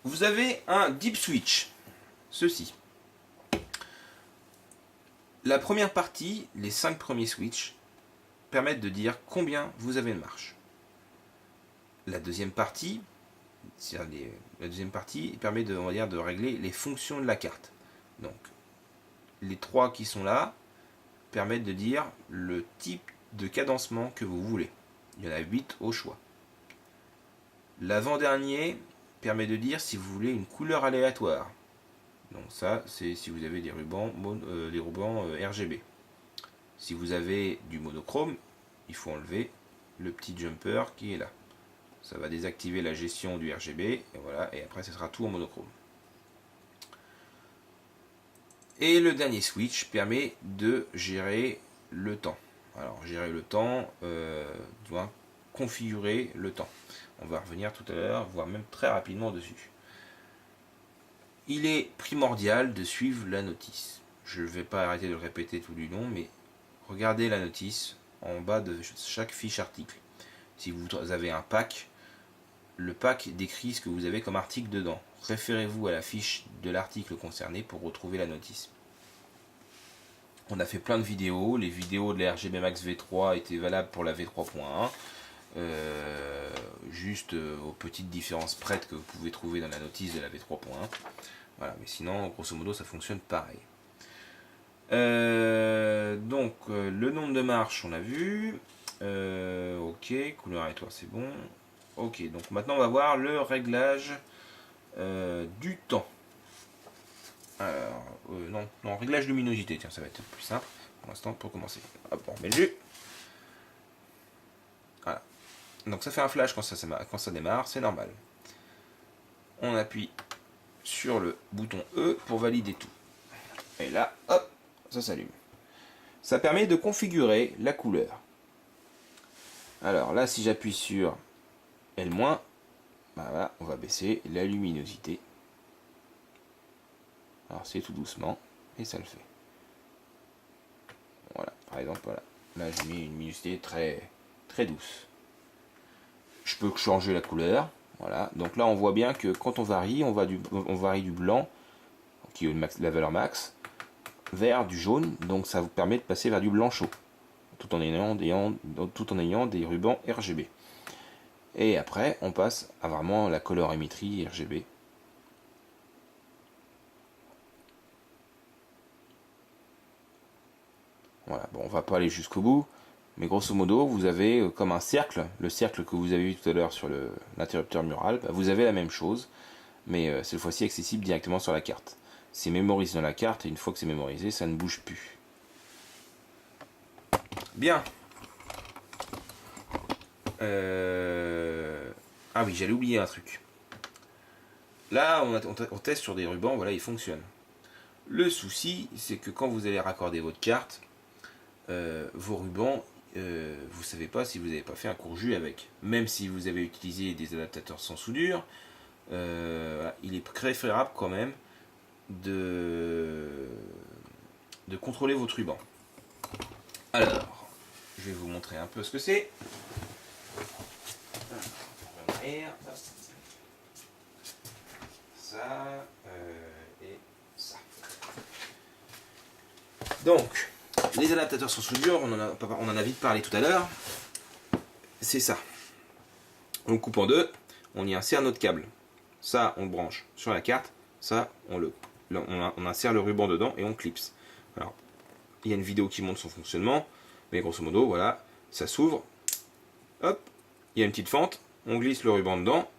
B: vous avez un deep switch. Ceci. La première partie, les 5 premiers switches, permettent de dire combien vous avez de marche. La deuxième partie, permet de régler les fonctions de la carte. Donc, les 3 qui sont là permettent de dire le type de cadencement que vous voulez. Il y en a 8 au choix. L'avant-dernier permet de dire si vous voulez une couleur aléatoire. Donc ça, c'est si vous avez des rubans RGB. Si vous avez du monochrome, il faut enlever le petit jumper qui est là. Ça va désactiver la gestion du RGB, et voilà, et après ce sera tout en monochrome. Et le dernier switch permet de gérer le temps. Alors gérer le temps, doit configurer le temps. On va revenir tout à l'heure, voire même très rapidement dessus. Il est primordial de suivre la notice. Je ne vais pas arrêter de le répéter tout du long, mais regardez la notice en bas de chaque fiche article. Si vous avez un pack, le pack décrit ce que vous avez comme article dedans. Référez-vous à la fiche de l'article concerné pour retrouver la notice. On a fait plein de vidéos. Les vidéos de la RGB Max V3 étaient valables pour la V3.1. juste aux petites différences prêtes que vous pouvez trouver dans la notice de la V3.1. Voilà, mais sinon, grosso modo, ça fonctionne pareil. Donc, le nombre de marches, on a vu. Ok, couleur aléatoire, c'est bon. Ok, donc maintenant, on va voir le réglage du temps. Alors, non, réglage luminosité, tiens, ça va être plus simple pour l'instant pour commencer. Hop, on remet le jus. Voilà. Donc ça fait un flash quand ça démarre, c'est normal. On appuie sur le bouton E pour valider tout. Et là, hop, ça s'allume. Ça permet de configurer la couleur. Alors là, si j'appuie sur L-, bah voilà, on va baisser la luminosité. Alors c'est tout doucement, et ça le fait. Voilà, par exemple, voilà. Là, j'ai mis une luminosité très douce. Je peux changer la couleur. Voilà, donc là, on voit bien que quand on varie du blanc, qui est la valeur max, vers du jaune, donc ça vous permet de passer vers du blanc chaud, tout en ayant des rubans RGB. Et après, on passe à vraiment la colorimétrie RGB. Voilà, bon, on va pas aller jusqu'au bout, mais grosso modo, vous avez comme un cercle, le cercle que vous avez vu tout à l'heure sur l'interrupteur mural, bah, vous avez la même chose, mais cette fois-ci accessible directement sur la carte. C'est mémorisé dans la carte, et une fois que c'est mémorisé, ça ne bouge plus. Bien. Ah oui, j'allais oublier un truc. Là, on teste sur des rubans, voilà, ils fonctionnent. Le souci, c'est que quand vous allez raccorder votre carte, vos rubans, vous ne savez pas si vous n'avez pas fait un court-jus avec. Même si vous avez utilisé des adaptateurs sans soudure, il est préférable quand même de contrôler votre ruban. Alors, je vais vous montrer un peu ce que c'est. Ça et ça. Donc, les adaptateurs sans soudure, on en a vite parlé tout à l'heure. C'est ça. On le coupe en deux, on y insère notre câble. Ça, on le branche sur la carte. Ça, on insère le ruban dedans et on clipse. Alors, il y a une vidéo qui montre son fonctionnement, mais grosso modo, voilà, ça s'ouvre. Hop, il y a une petite fente, on glisse le ruban dedans.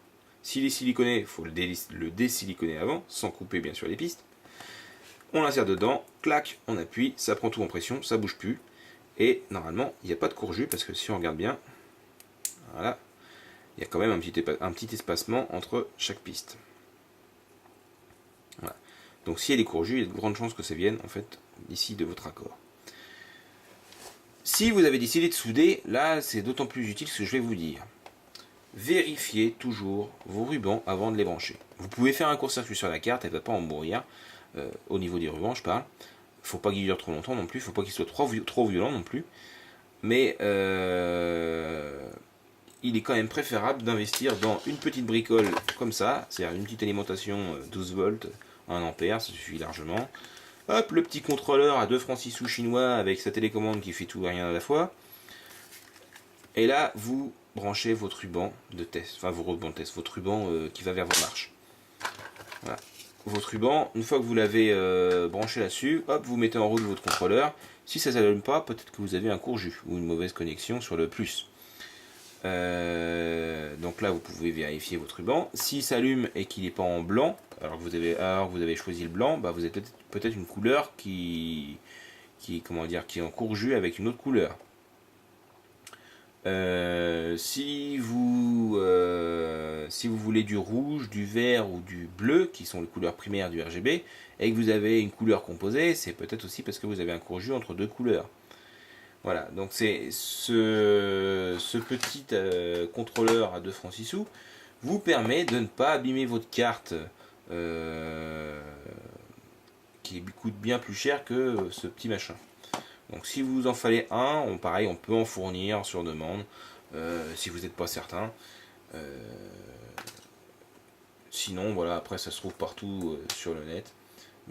B: S'il est siliconé, il faut le désiliconer avant, sans couper bien sûr les pistes. On l'insère dedans, clac, on appuie, ça prend tout en pression, ça bouge plus. Et normalement, il n'y a pas de court-jus, parce que si on regarde bien, voilà, il y a quand même un petit espacement entre chaque piste. Voilà. Donc s'il y a des court-jus, il y a de grandes chances que ça vienne en fait d'ici de votre accord. Si vous avez décidé de souder, là c'est d'autant plus utile ce que je vais vous dire. Vérifiez toujours vos rubans avant de les brancher. Vous pouvez faire un court-circuit sur la carte, elle ne va pas embrouillir. Au niveau des rubans, je parle. Il ne faut pas qu'il dure trop longtemps non plus, il ne faut pas qu'il soit trop violent non plus. Mais il est quand même préférable d'investir dans une petite bricole comme ça, c'est-à-dire une petite alimentation 12 volts, 1 ampère, ça suffit largement. Hop, le petit contrôleur à 2 francs 6 sous chinois avec sa télécommande qui fait tout et rien à la fois. Et là, vous branchez votre ruban de test, enfin vos rubans de test, votre ruban qui va vers vos marches. Voilà. Votre ruban, une fois que vous l'avez branché là-dessus, hop, vous mettez en route votre contrôleur. Si ça ne s'allume pas, peut-être que vous avez un court-jus ou une mauvaise connexion sur le plus. Donc là, vous pouvez vérifier votre ruban. S'il s'allume et qu'il n'est pas en blanc, alors que vous avez choisi le blanc, bah vous avez peut-être une couleur qui est en court-jus avec une autre couleur. Si vous voulez du rouge, du vert ou du bleu, qui sont les couleurs primaires du RGB, et que vous avez une couleur composée, c'est peut-être aussi parce que vous avez un court-jus entre deux couleurs. Voilà, donc c'est ce petit contrôleur à 2 francs 6 sous vous permet de ne pas abîmer votre carte qui coûte bien plus cher que ce petit machin. Donc si vous en fallait un, pareil, on peut en fournir sur demande si vous n'êtes pas certain. Sinon, voilà, après ça se trouve partout sur le net.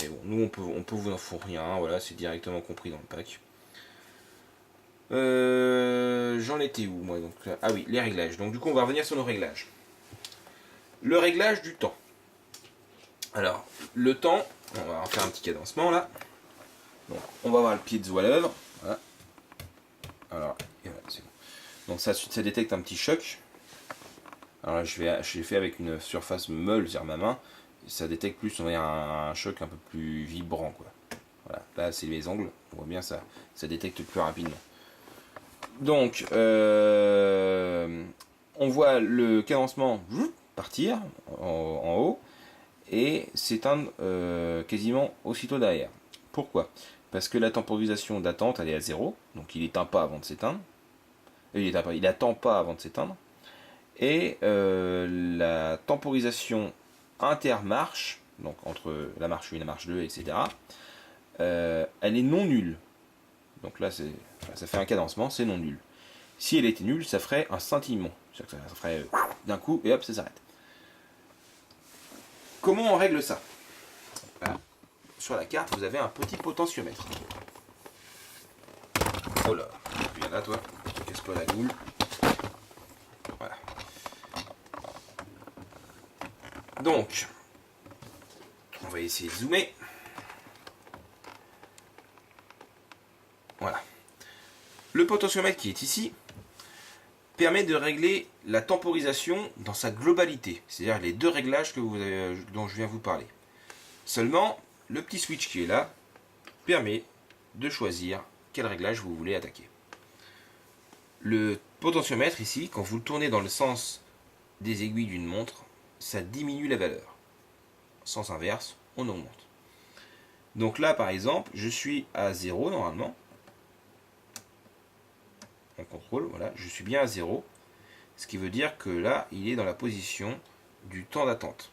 B: Mais bon, nous on peut vous en fournir un, voilà, c'est directement compris dans le pack. J'en étais où moi donc ah oui, les réglages. Donc du coup on va revenir sur nos réglages. Le réglage du temps. Alors, le temps, on va en faire un petit cadencement là. Donc, on va avoir le piezo à l'œuvre. Voilà. Alors, voilà, c'est bon. Donc ça détecte un petit choc. Alors là, je l'ai fait avec une surface molle sur ma main. Ça détecte plus, on va dire, un choc un peu plus vibrant, quoi. Voilà, là c'est les angles, on voit bien ça détecte plus rapidement. Donc, on voit le cadencement partir en haut et s'éteindre quasiment aussitôt derrière. Pourquoi? Parce que la temporisation d'attente elle est à 0, donc il n'éteint pas avant de s'éteindre. Il n'attend pas avant de s'éteindre. Et la temporisation intermarche, donc entre la marche 1 et la marche 2, etc., elle est non nulle. Donc là, ça fait un cadencement, c'est non nul. Si elle était nulle, ça ferait un scintillement. Ça ferait d'un coup et hop, ça s'arrête. Comment on règle ça? Voilà. Sur la carte, vous avez un petit potentiomètre. Oh là, viens là toi, tu casses pas la goule. Voilà. Donc, on va essayer de zoomer. Voilà. Le potentiomètre qui est ici permet de régler la temporisation dans sa globalité, c'est-à-dire les deux réglages dont je viens vous parler. Seulement, le petit switch qui est là permet de choisir quel réglage vous voulez attaquer. Le potentiomètre ici, quand vous le tournez dans le sens des aiguilles d'une montre, ça diminue la valeur. Sens inverse, on augmente. Donc là, par exemple, je suis à 0 normalement. On contrôle, voilà, je suis bien à 0. Ce qui veut dire que là, il est dans la position du temps d'attente.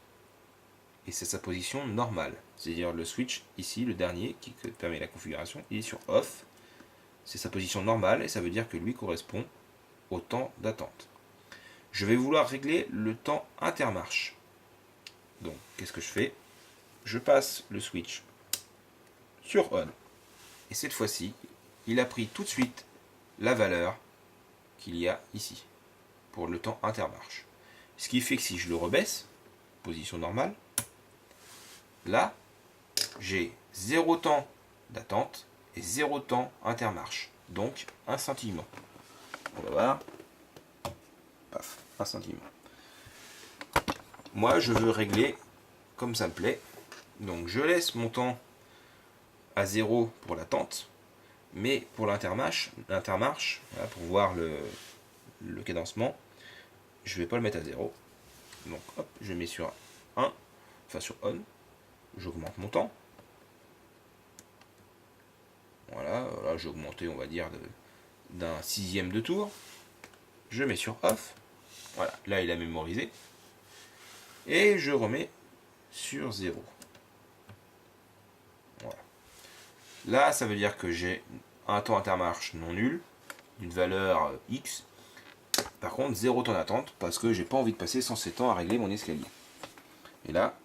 B: Et c'est sa position normale. C'est-à-dire le switch ici, le dernier, qui permet la configuration, il est sur off. C'est sa position normale et ça veut dire que lui correspond au temps d'attente. Je vais vouloir régler le temps intermarche. Donc, qu'est-ce que je fais? Je passe le switch sur on. Et cette fois-ci, il a pris tout de suite la valeur qu'il y a ici pour le temps intermarche. Ce qui fait que si je le rebaisse, position normale, là, j'ai 0 temps d'attente et 0 temps intermarche. Donc, un scintillement. On va voir. Paf, un scintillement. Moi, je veux régler comme ça me plaît. Donc, je laisse mon temps à 0 pour l'attente. Mais pour l'intermarche, voilà, pour voir le cadencement, je ne vais pas le mettre à 0. Donc hop, je mets sur 1, enfin sur on, j'augmente mon temps. Voilà, là j'ai augmenté, on va dire, d'un sixième de tour. Je mets sur off. Voilà, là il a mémorisé. Et je remets sur 0. Voilà. Là, ça veut dire que j'ai un temps intermarche non nul, d'une valeur X. Par contre, 0 temps d'attente, parce que j'ai pas envie de passer 107 ans à régler mon escalier. Et là,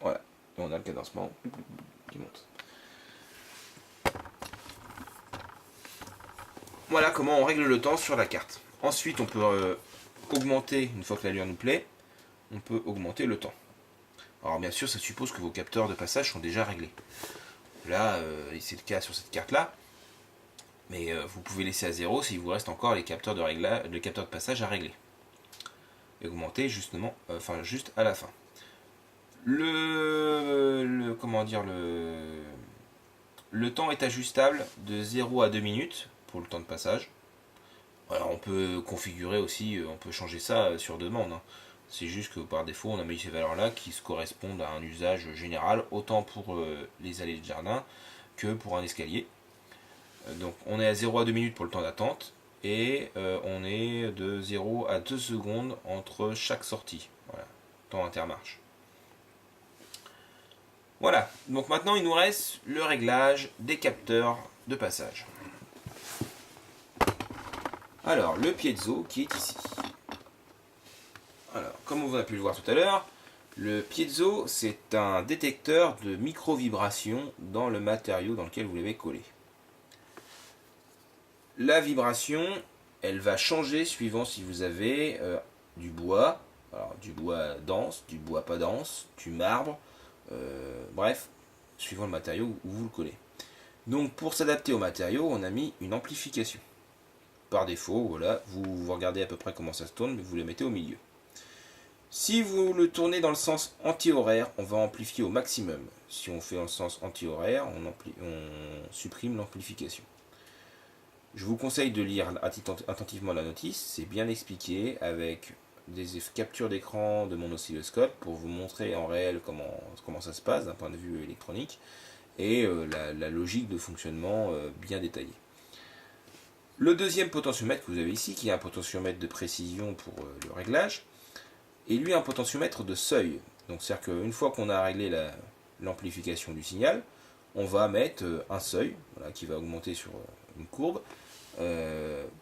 B: voilà, et on a le cadencement qui monte. Voilà comment on règle le temps sur la carte. Ensuite, on peut augmenter, une fois que l'allure nous plaît, on peut augmenter le temps. Alors bien sûr, ça suppose que vos capteurs de passage sont déjà réglés. Là, c'est le cas sur cette carte-là. Mais vous pouvez laisser à 0 s'il vous reste encore les capteurs de capteurs de passage à régler. Et augmenter justement, juste à la fin. Comment dire, le temps est ajustable de 0 à 2 minutes pour le temps de passage. Alors on peut configurer aussi, on peut changer ça sur demande. Hein. C'est juste que par défaut on a mis ces valeurs-là qui se correspondent à un usage général, autant pour les allées de jardin que pour un escalier. Donc on est à 0 à 2 minutes pour le temps d'attente et on est de 0 à 2 secondes entre chaque sortie. Voilà, temps intermarche. Voilà, donc maintenant il nous reste le réglage des capteurs de passage. Alors, le piezo qui est ici. Alors, comme on a pu le voir tout à l'heure, le piezo c'est un détecteur de micro-vibrations dans le matériau dans lequel vous l'avez collé. la vibration, elle va changer suivant si vous avez du bois, alors du bois dense, du bois pas dense, du marbre, bref, suivant le matériau où vous le collez. Donc pour s'adapter au matériau, on a mis une amplification. Par défaut, voilà, vous regardez à peu près comment ça se tourne, mais vous le mettez au milieu. Si vous le tournez dans le sens anti-horaire, on va amplifier au maximum. Si on fait dans le sens anti-horaire, on supprime l'amplification. Je vous conseille de lire attentivement la notice, c'est bien expliqué avec des captures d'écran de mon oscilloscope pour vous montrer en réel comment ça se passe d'un point de vue électronique et la logique de fonctionnement bien détaillée. Le deuxième potentiomètre que vous avez ici, qui est un potentiomètre de précision pour le réglage, et lui un potentiomètre de seuil. Donc c'est-à-dire qu'une fois qu'on a réglé l'amplification du signal, on va mettre un seuil voilà, qui va augmenter sur une courbe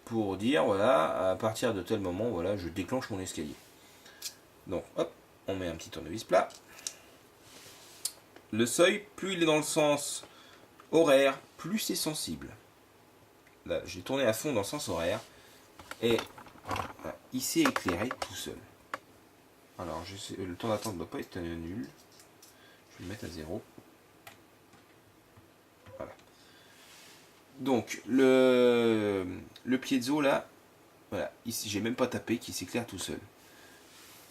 B: pour dire voilà à partir de tel moment voilà je déclenche mon escalier. Donc hop, on met un petit tournevis plat. Le seuil, plus il est dans le sens horaire, plus c'est sensible. Là, j'ai tourné à fond dans le sens horaire et voilà, il s'est éclairé tout seul. Alors le temps d'attente ne doit pas être nul. Je vais le mettre à 0. Voilà. Donc le piezo là, voilà, ici j'ai même pas tapé qui s'éclaire tout seul.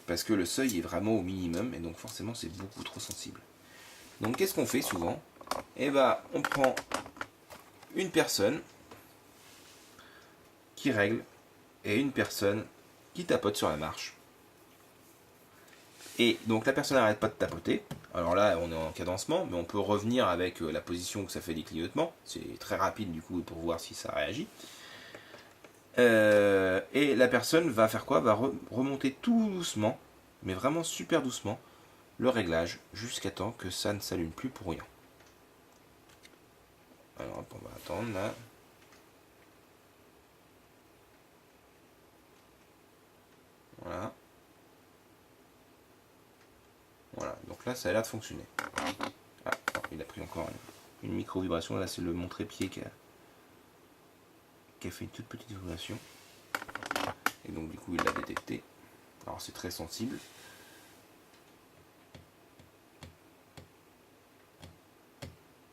B: Parce que le seuil est vraiment au minimum et donc forcément c'est beaucoup trop sensible. Donc qu'est-ce qu'on fait souvent? Eh ben on prend une personne qui règle et une personne qui tapote sur la marche. Et donc la personne n'arrête pas de tapoter. Alors là, on est en cadencement, mais on peut revenir avec la position que ça fait des clignotements. C'est très rapide du coup pour voir si ça réagit. Et la personne va faire quoi? Va remonter tout doucement, mais vraiment super doucement, le réglage jusqu'à temps que ça ne s'allume plus pour rien. Alors hop, on va attendre là. Voilà. Voilà, donc là ça a l'air de fonctionner. Ah, il a pris encore une micro-vibration, là c'est le mon trépied qui a fait une toute petite vibration. Et donc du coup il l'a détecté. Alors c'est très sensible.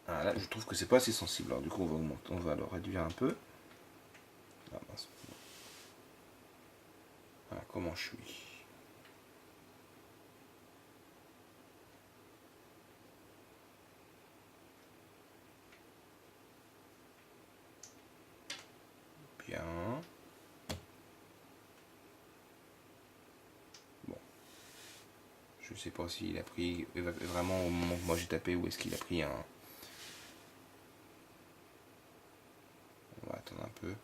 B: Ah, là je trouve que c'est pas assez sensible, alors du coup on va le réduire un peu. Ah, mince. Voilà, comment je suis. Bien. Bon. Je sais pas s'il a pris vraiment au moment que moi j'ai tapé ou est-ce qu'il a pris un... On va attendre un peu.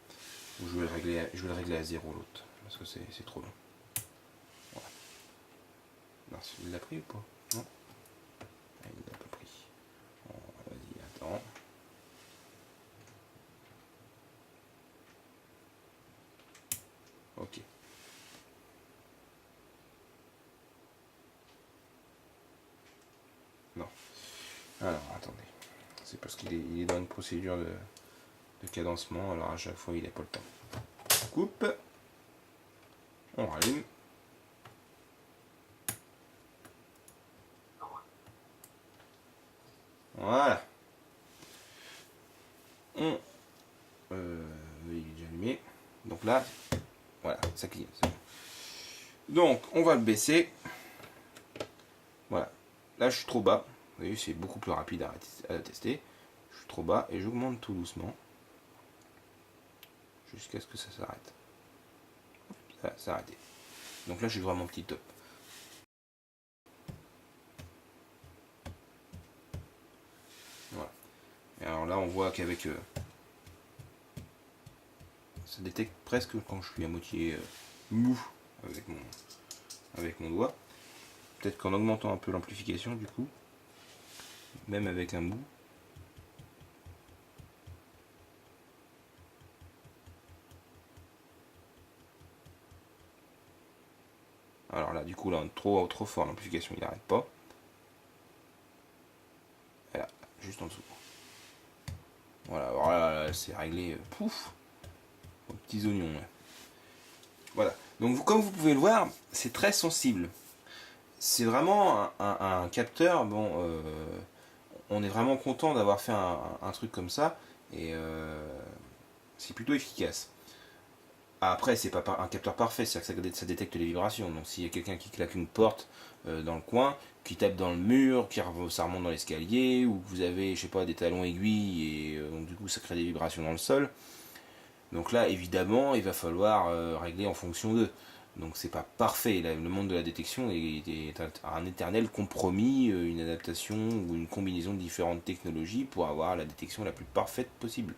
B: Ou je vais le régler à 0 l'autre. Parce que c'est trop long. Voilà. Non, il l'a pris ou pas? Non, ah, il l'a pas pris. Bon, vas-y, attends. Ok. Non. Alors, attendez. C'est parce qu'il est dans une procédure de cadencement, alors à chaque fois il n'a pas le temps. On coupe. On rallume. Voilà. Il est déjà allumé. Donc là, voilà, ça clignote. Donc, on va le baisser. Voilà. Là, je suis trop bas. Vous voyez, c'est beaucoup plus rapide à tester. Je suis trop bas et j'augmente tout doucement. Jusqu'à ce que ça s'arrête. Ça s'est arrêté. Donc là, je suis vraiment petit top. Voilà. Et alors là, on voit qu'avec... ça détecte presque quand je suis à moitié mou avec mon doigt. Peut-être qu'en augmentant un peu l'amplification, du coup, même avec un mou, alors là, du coup, là, trop fort, l'amplification, il n'arrête pas. Et là, juste en dessous. Voilà, alors là c'est réglé, pouf. petits oignons. Ouais. Voilà. Donc comme vous pouvez le voir, c'est très sensible. C'est vraiment un capteur. Bon, on est vraiment content d'avoir fait un truc comme ça et c'est plutôt efficace. Après, c'est pas un capteur parfait, c'est-à-dire que ça détecte les vibrations. Donc s'il y a quelqu'un qui claque une porte dans le coin, qui tape dans le mur, ça remonte dans l'escalier, ou que vous avez, je sais pas, des talons aiguilles et donc du coup ça crée des vibrations dans le sol. Donc là, évidemment, il va falloir régler en fonction d'eux. Donc c'est pas parfait. Là, le monde de la détection est un éternel compromis, une adaptation ou une combinaison de différentes technologies pour avoir la détection la plus parfaite possible.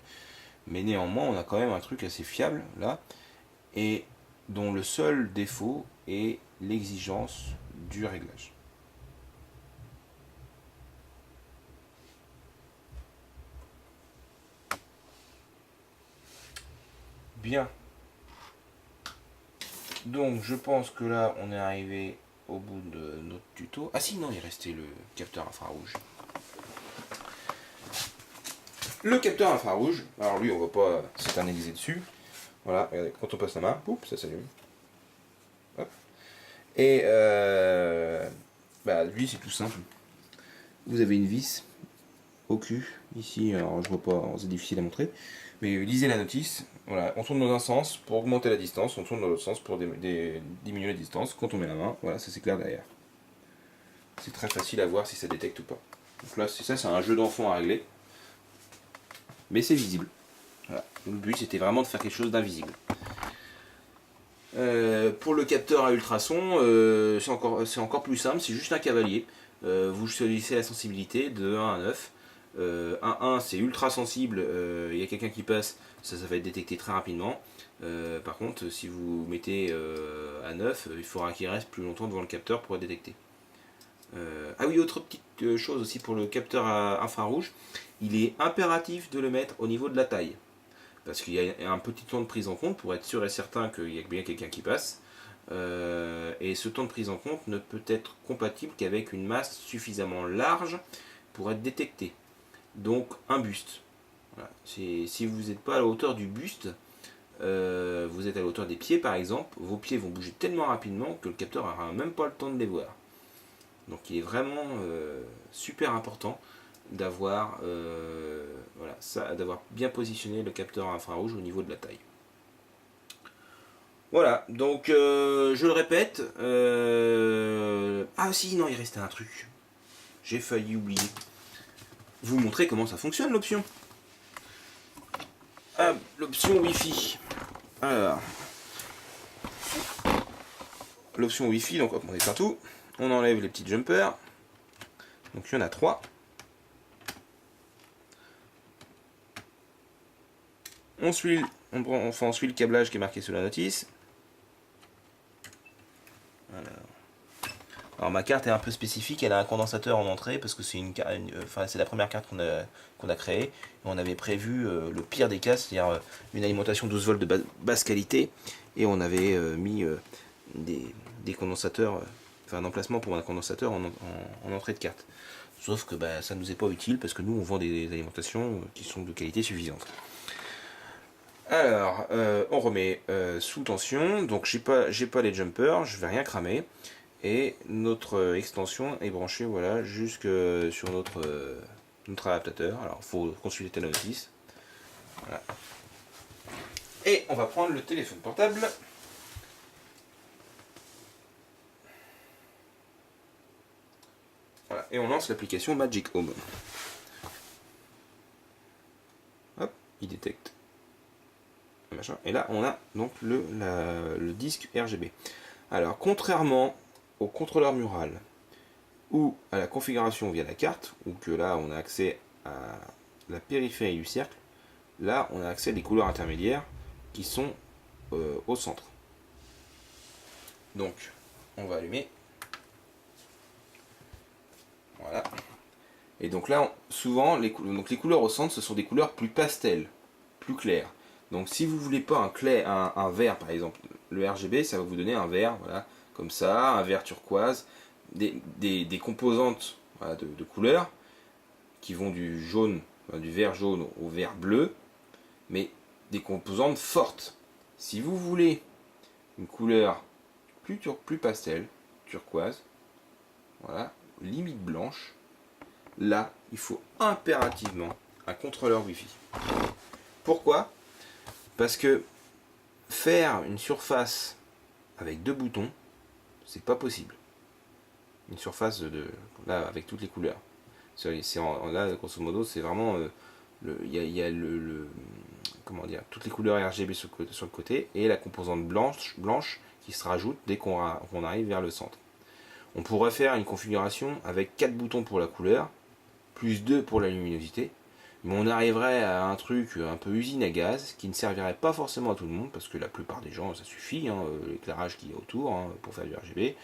B: Mais néanmoins, on a quand même un truc assez fiable là, et dont le seul défaut est l'exigence du réglage. Bien. Donc je pense que là on est arrivé au bout de notre tuto. Ah si non, il restait le capteur infrarouge. Le capteur infrarouge, alors lui on va pas s'éterniser dessus. Voilà, regardez, quand on passe la main, poup, ça s'allume. Hop. Et lui c'est tout simple. Vous avez une vis au cul, ici, alors je vois pas, c'est difficile à montrer. Mais lisez la notice, voilà, on tourne dans un sens pour augmenter la distance, on tourne dans l'autre sens pour diminuer la distance. Quand on met la main, voilà, ça s'éclaire derrière. C'est très facile à voir si ça détecte ou pas. Donc là, c'est un jeu d'enfant à régler. Mais c'est visible. Voilà. Le but c'était vraiment de faire quelque chose d'invisible. Pour le capteur à ultrasons, c'est encore plus simple, c'est juste un cavalier. Vous choisissez la sensibilité de 1 à 9. 1 c'est ultra sensible, il y a quelqu'un qui passe, ça va être détecté très rapidement. Par contre, si vous mettez à 9, il faudra qu'il reste plus longtemps devant le capteur pour être détecté. Ah oui, autre petite chose aussi pour le capteur infrarouge, il est impératif de le mettre au niveau de la taille. Parce qu'il y a un petit temps de prise en compte pour être sûr et certain qu'il y a bien quelqu'un qui passe. Et ce temps de prise en compte ne peut être compatible qu'avec une masse suffisamment large pour être détecté. Donc un buste. Voilà. Si vous n'êtes pas à la hauteur du buste, vous êtes à la hauteur des pieds par exemple, vos pieds vont bouger tellement rapidement que le capteur n'aura même pas le temps de les voir. Donc il est vraiment super important d'avoir d'avoir bien positionné le capteur infrarouge au niveau de la taille. Voilà, donc je le répète. Ah si, non, il restait un truc. J'ai failli oublier. Vous montrer comment ça fonctionne l'option. Ah, l'option Wi-Fi. Alors, l'option Wi-Fi, donc hop, on éteint tout. On enlève les petits jumpers. Donc il y en a 3. On suit le câblage qui est marqué sur la notice. Alors ma carte est un peu spécifique, elle a un condensateur en entrée parce que c'est c'est la première carte qu'on a créée. Et on avait prévu le pire des cas, c'est-à-dire une alimentation 12 volts de basse qualité, et on avait mis des condensateurs, un emplacement pour un condensateur en entrée de carte. Sauf que ça ne nous est pas utile parce que nous on vend des alimentations qui sont de qualité suffisante. Alors, on remet sous tension, donc j'ai pas les jumpers, je vais rien cramer. Et notre extension est branchée voilà, jusque sur notre adaptateur. Alors il faut consulter la notice. Voilà. Et on va prendre le téléphone portable. Voilà. Et on lance l'application Magic Home. Hop, il détecte. Machin. Et là on a donc le disque RGB. Alors contrairement au contrôleur mural ou à la configuration via la carte, où que là on a accès à la périphérie du cercle, là on a accès à des couleurs intermédiaires qui sont au centre. Donc on va allumer. Voilà. Et donc là, souvent, les couleurs au centre, ce sont des couleurs plus pastel, plus claires. Donc si vous voulez pas un vert par exemple, le RGB ça va vous donner un vert, voilà, comme ça, un vert turquoise, des composantes voilà, de couleurs qui vont du jaune, du vert jaune au vert bleu, mais des composantes fortes. Si vous voulez une couleur plus pastel, turquoise, voilà, limite blanche, là, il faut impérativement un contrôleur Wi-Fi. Pourquoi? Parce que faire une surface avec 2 boutons, c'est pas possible. Une surface là avec toutes les couleurs. Là, grosso modo, c'est vraiment il y a comment dire, toutes les couleurs RGB sur le côté et la composante blanche qui se rajoute dès qu'on arrive vers le centre. On pourrait faire une configuration avec 4 boutons pour la couleur, plus 2 pour la luminosité, mais on arriverait à un truc un peu usine à gaz qui ne servirait pas forcément à tout le monde parce que la plupart des gens ça suffit, hein, l'éclairage qu'il y a autour pour faire du RGB.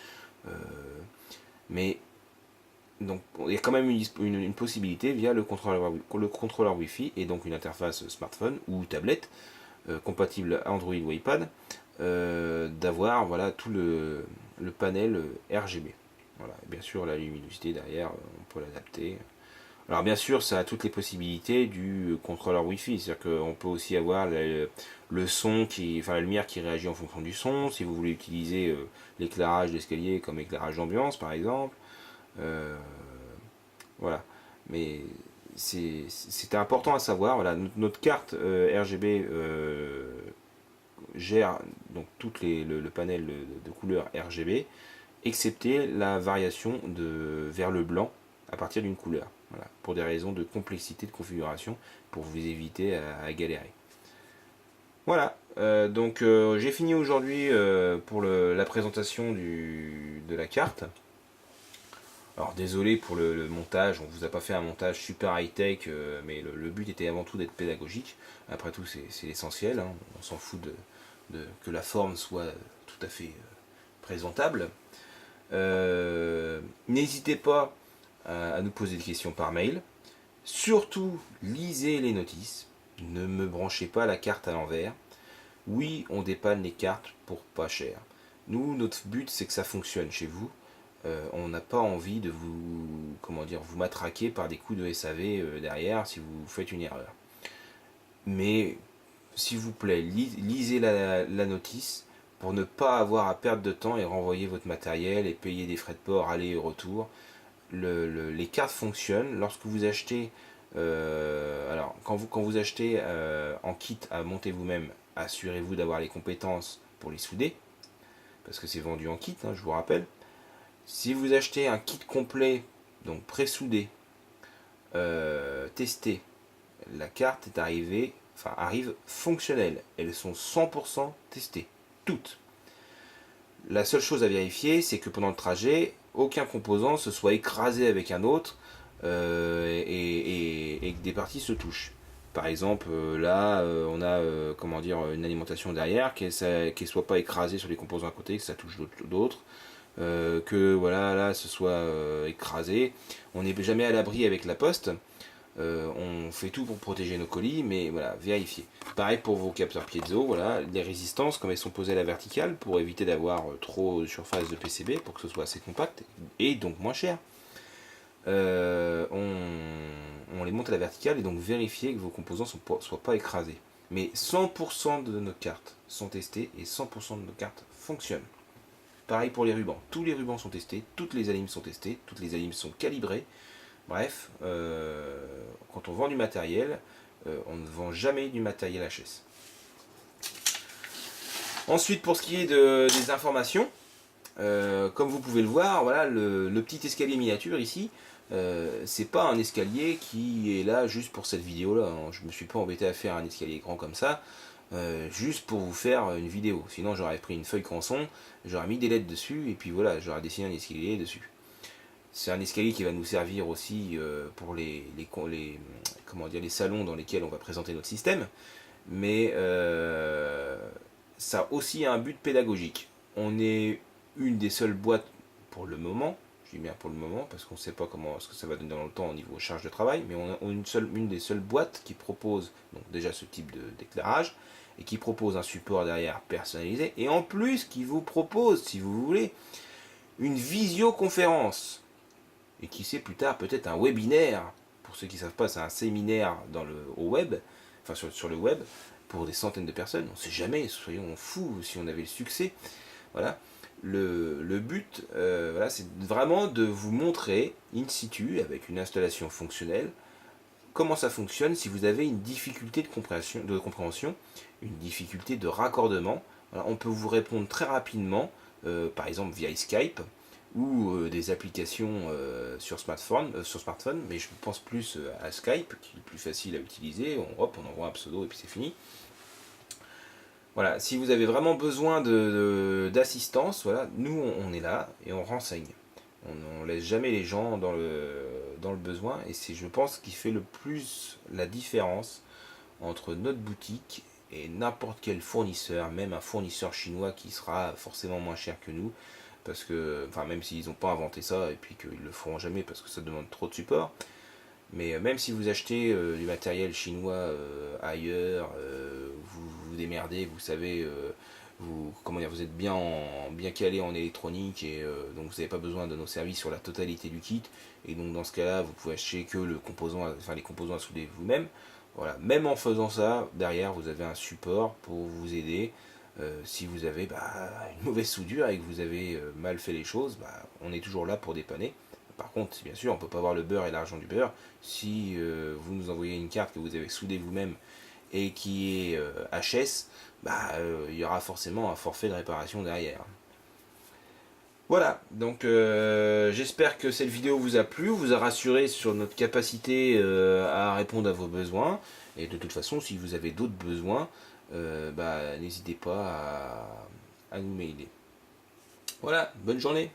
B: Mais donc il y a quand même une possibilité via le contrôleur Wi-Fi et donc une interface smartphone ou tablette compatible Android ou iPad d'avoir voilà tout le panel RGB. Voilà. Bien sûr la luminosité derrière on peut l'adapter. Alors bien sûr ça a toutes les possibilités du contrôleur Wi-Fi, c'est-à-dire qu'on peut aussi avoir le son la lumière qui réagit en fonction du son, si vous voulez utiliser l'éclairage d'escalier comme éclairage d'ambiance par exemple. Voilà, mais c'était important à savoir. Voilà, notre carte RGB gère donc le panel de couleurs RGB, excepté la variation vers le blanc à partir d'une couleur. Voilà, pour des raisons de complexité de configuration, pour vous éviter à galérer. Voilà, donc j'ai fini aujourd'hui pour la présentation de la carte. Alors désolé pour le montage, on vous a pas fait un montage super high-tech, mais le but était avant tout d'être pédagogique. Après tout c'est l'essentiel, hein. On s'en fout que la forme soit tout à fait présentable. N'hésitez pas à nous poser des questions par mail. Surtout lisez les notices, ne me branchez pas la carte à l'envers. Oui, on dépanne les cartes pour pas cher. Nous, notre but c'est que ça fonctionne chez vous. On n'a pas envie de vous matraquer par des coups de SAV derrière si vous faites une erreur. Mais s'il vous plaît, lisez la notice pour ne pas avoir à perdre de temps et renvoyer votre matériel et payer des frais de port aller et retour. Les cartes fonctionnent lorsque vous achetez. Alors quand vous achetez en kit à monter vous-même, assurez-vous d'avoir les compétences pour les souder parce que c'est vendu en kit, hein, je vous rappelle. Si vous achetez un kit complet, donc pré-soudé, testé, la carte arrive fonctionnelle. Elles sont 100% testées, toutes. La seule chose à vérifier, c'est que pendant le trajet, aucun composant se soit écrasé avec un autre et que des parties se touchent. Par exemple, là, on a une alimentation derrière, qu'elle ne soit pas écrasée sur les composants à côté, que ça touche d'autres. Que voilà là ce soit écrasé. On n'est jamais à l'abri avec la poste. On fait tout pour protéger nos colis, mais voilà, vérifiez. Pareil pour vos capteurs piezo, voilà, les résistances comme elles sont posées à la verticale pour éviter d'avoir trop de surface de PCB pour que ce soit assez compact et donc moins cher. On les monte à la verticale et donc vérifiez que vos composants ne soient pas écrasés. Mais 100% de nos cartes sont testées et 100% de nos cartes fonctionnent. Pareil pour les rubans. Tous les rubans sont testés, toutes les alimes sont testées, toutes les alimes sont calibrées. Bref, quand on vend du matériel, on ne vend jamais du matériel HS. Ensuite, pour ce qui est des informations, comme vous pouvez le voir, voilà, le petit escalier miniature ici, c'est pas un escalier qui est là juste pour cette vidéo-là. Hein. Je me suis pas embêté à faire un escalier grand comme ça. Juste pour vous faire une vidéo. Sinon j'aurais pris une feuille canson, j'aurais mis des lettres dessus et puis voilà, j'aurais dessiné un escalier dessus. C'est un escalier qui va nous servir aussi pour les salons dans lesquels on va présenter notre système, mais ça a aussi un but pédagogique. On est une des seules boîtes pour le moment, je dis bien pour le moment parce qu'on ne sait pas ce que ça va donner dans le temps au niveau charge de travail, mais on a une des seules boîtes qui propose donc déjà ce type d'éclairage et qui propose un support derrière personnalisé et en plus qui vous propose, si vous voulez, une visioconférence et qui sait plus tard peut-être un webinaire. Pour ceux qui ne savent pas, c'est un séminaire au web, enfin sur le web, pour des centaines de personnes. On ne sait jamais, soyons fous si on avait le succès. Voilà. Le but, voilà, c'est vraiment de vous montrer in situ, avec une installation fonctionnelle, comment ça fonctionne si vous avez une difficulté de compréhension, une difficulté de raccordement. Voilà, on peut vous répondre très rapidement, par exemple via Skype, ou des applications sur smartphone, mais je pense plus à Skype, qui est le plus facile à utiliser. On envoie un pseudo et puis c'est fini. Voilà, si vous avez vraiment besoin d'assistance, voilà, nous on est là et on renseigne. On ne laisse jamais les gens dans le besoin, et c'est, je pense, ce qui fait le plus la différence entre notre boutique et n'importe quel fournisseur, même un fournisseur chinois qui sera forcément moins cher que nous, parce que, enfin, même s'ils n'ont pas inventé ça et puis qu'ils le feront jamais parce que ça demande trop de support. Mais même si vous achetez du matériel chinois ailleurs, vous vous démerdez, vous savez, comment dire, vous êtes bien calé en électronique, et donc vous n'avez pas besoin de nos services sur la totalité du kit. Et donc dans ce cas-là, vous pouvez acheter que les composants à souder vous-même. Voilà, même en faisant ça, derrière vous avez un support pour vous aider. Si vous avez une mauvaise soudure et que vous avez mal fait les choses, on est toujours là pour dépanner. Par contre, bien sûr, on ne peut pas avoir le beurre et l'argent du beurre. Si vous nous envoyez une carte que vous avez soudée vous-même et qui est HS, il y aura forcément un forfait de réparation derrière. Voilà, donc j'espère que cette vidéo vous a plu, vous a rassuré sur notre capacité à répondre à vos besoins. Et de toute façon, si vous avez d'autres besoins, n'hésitez pas à nous mailer. Voilà, bonne journée.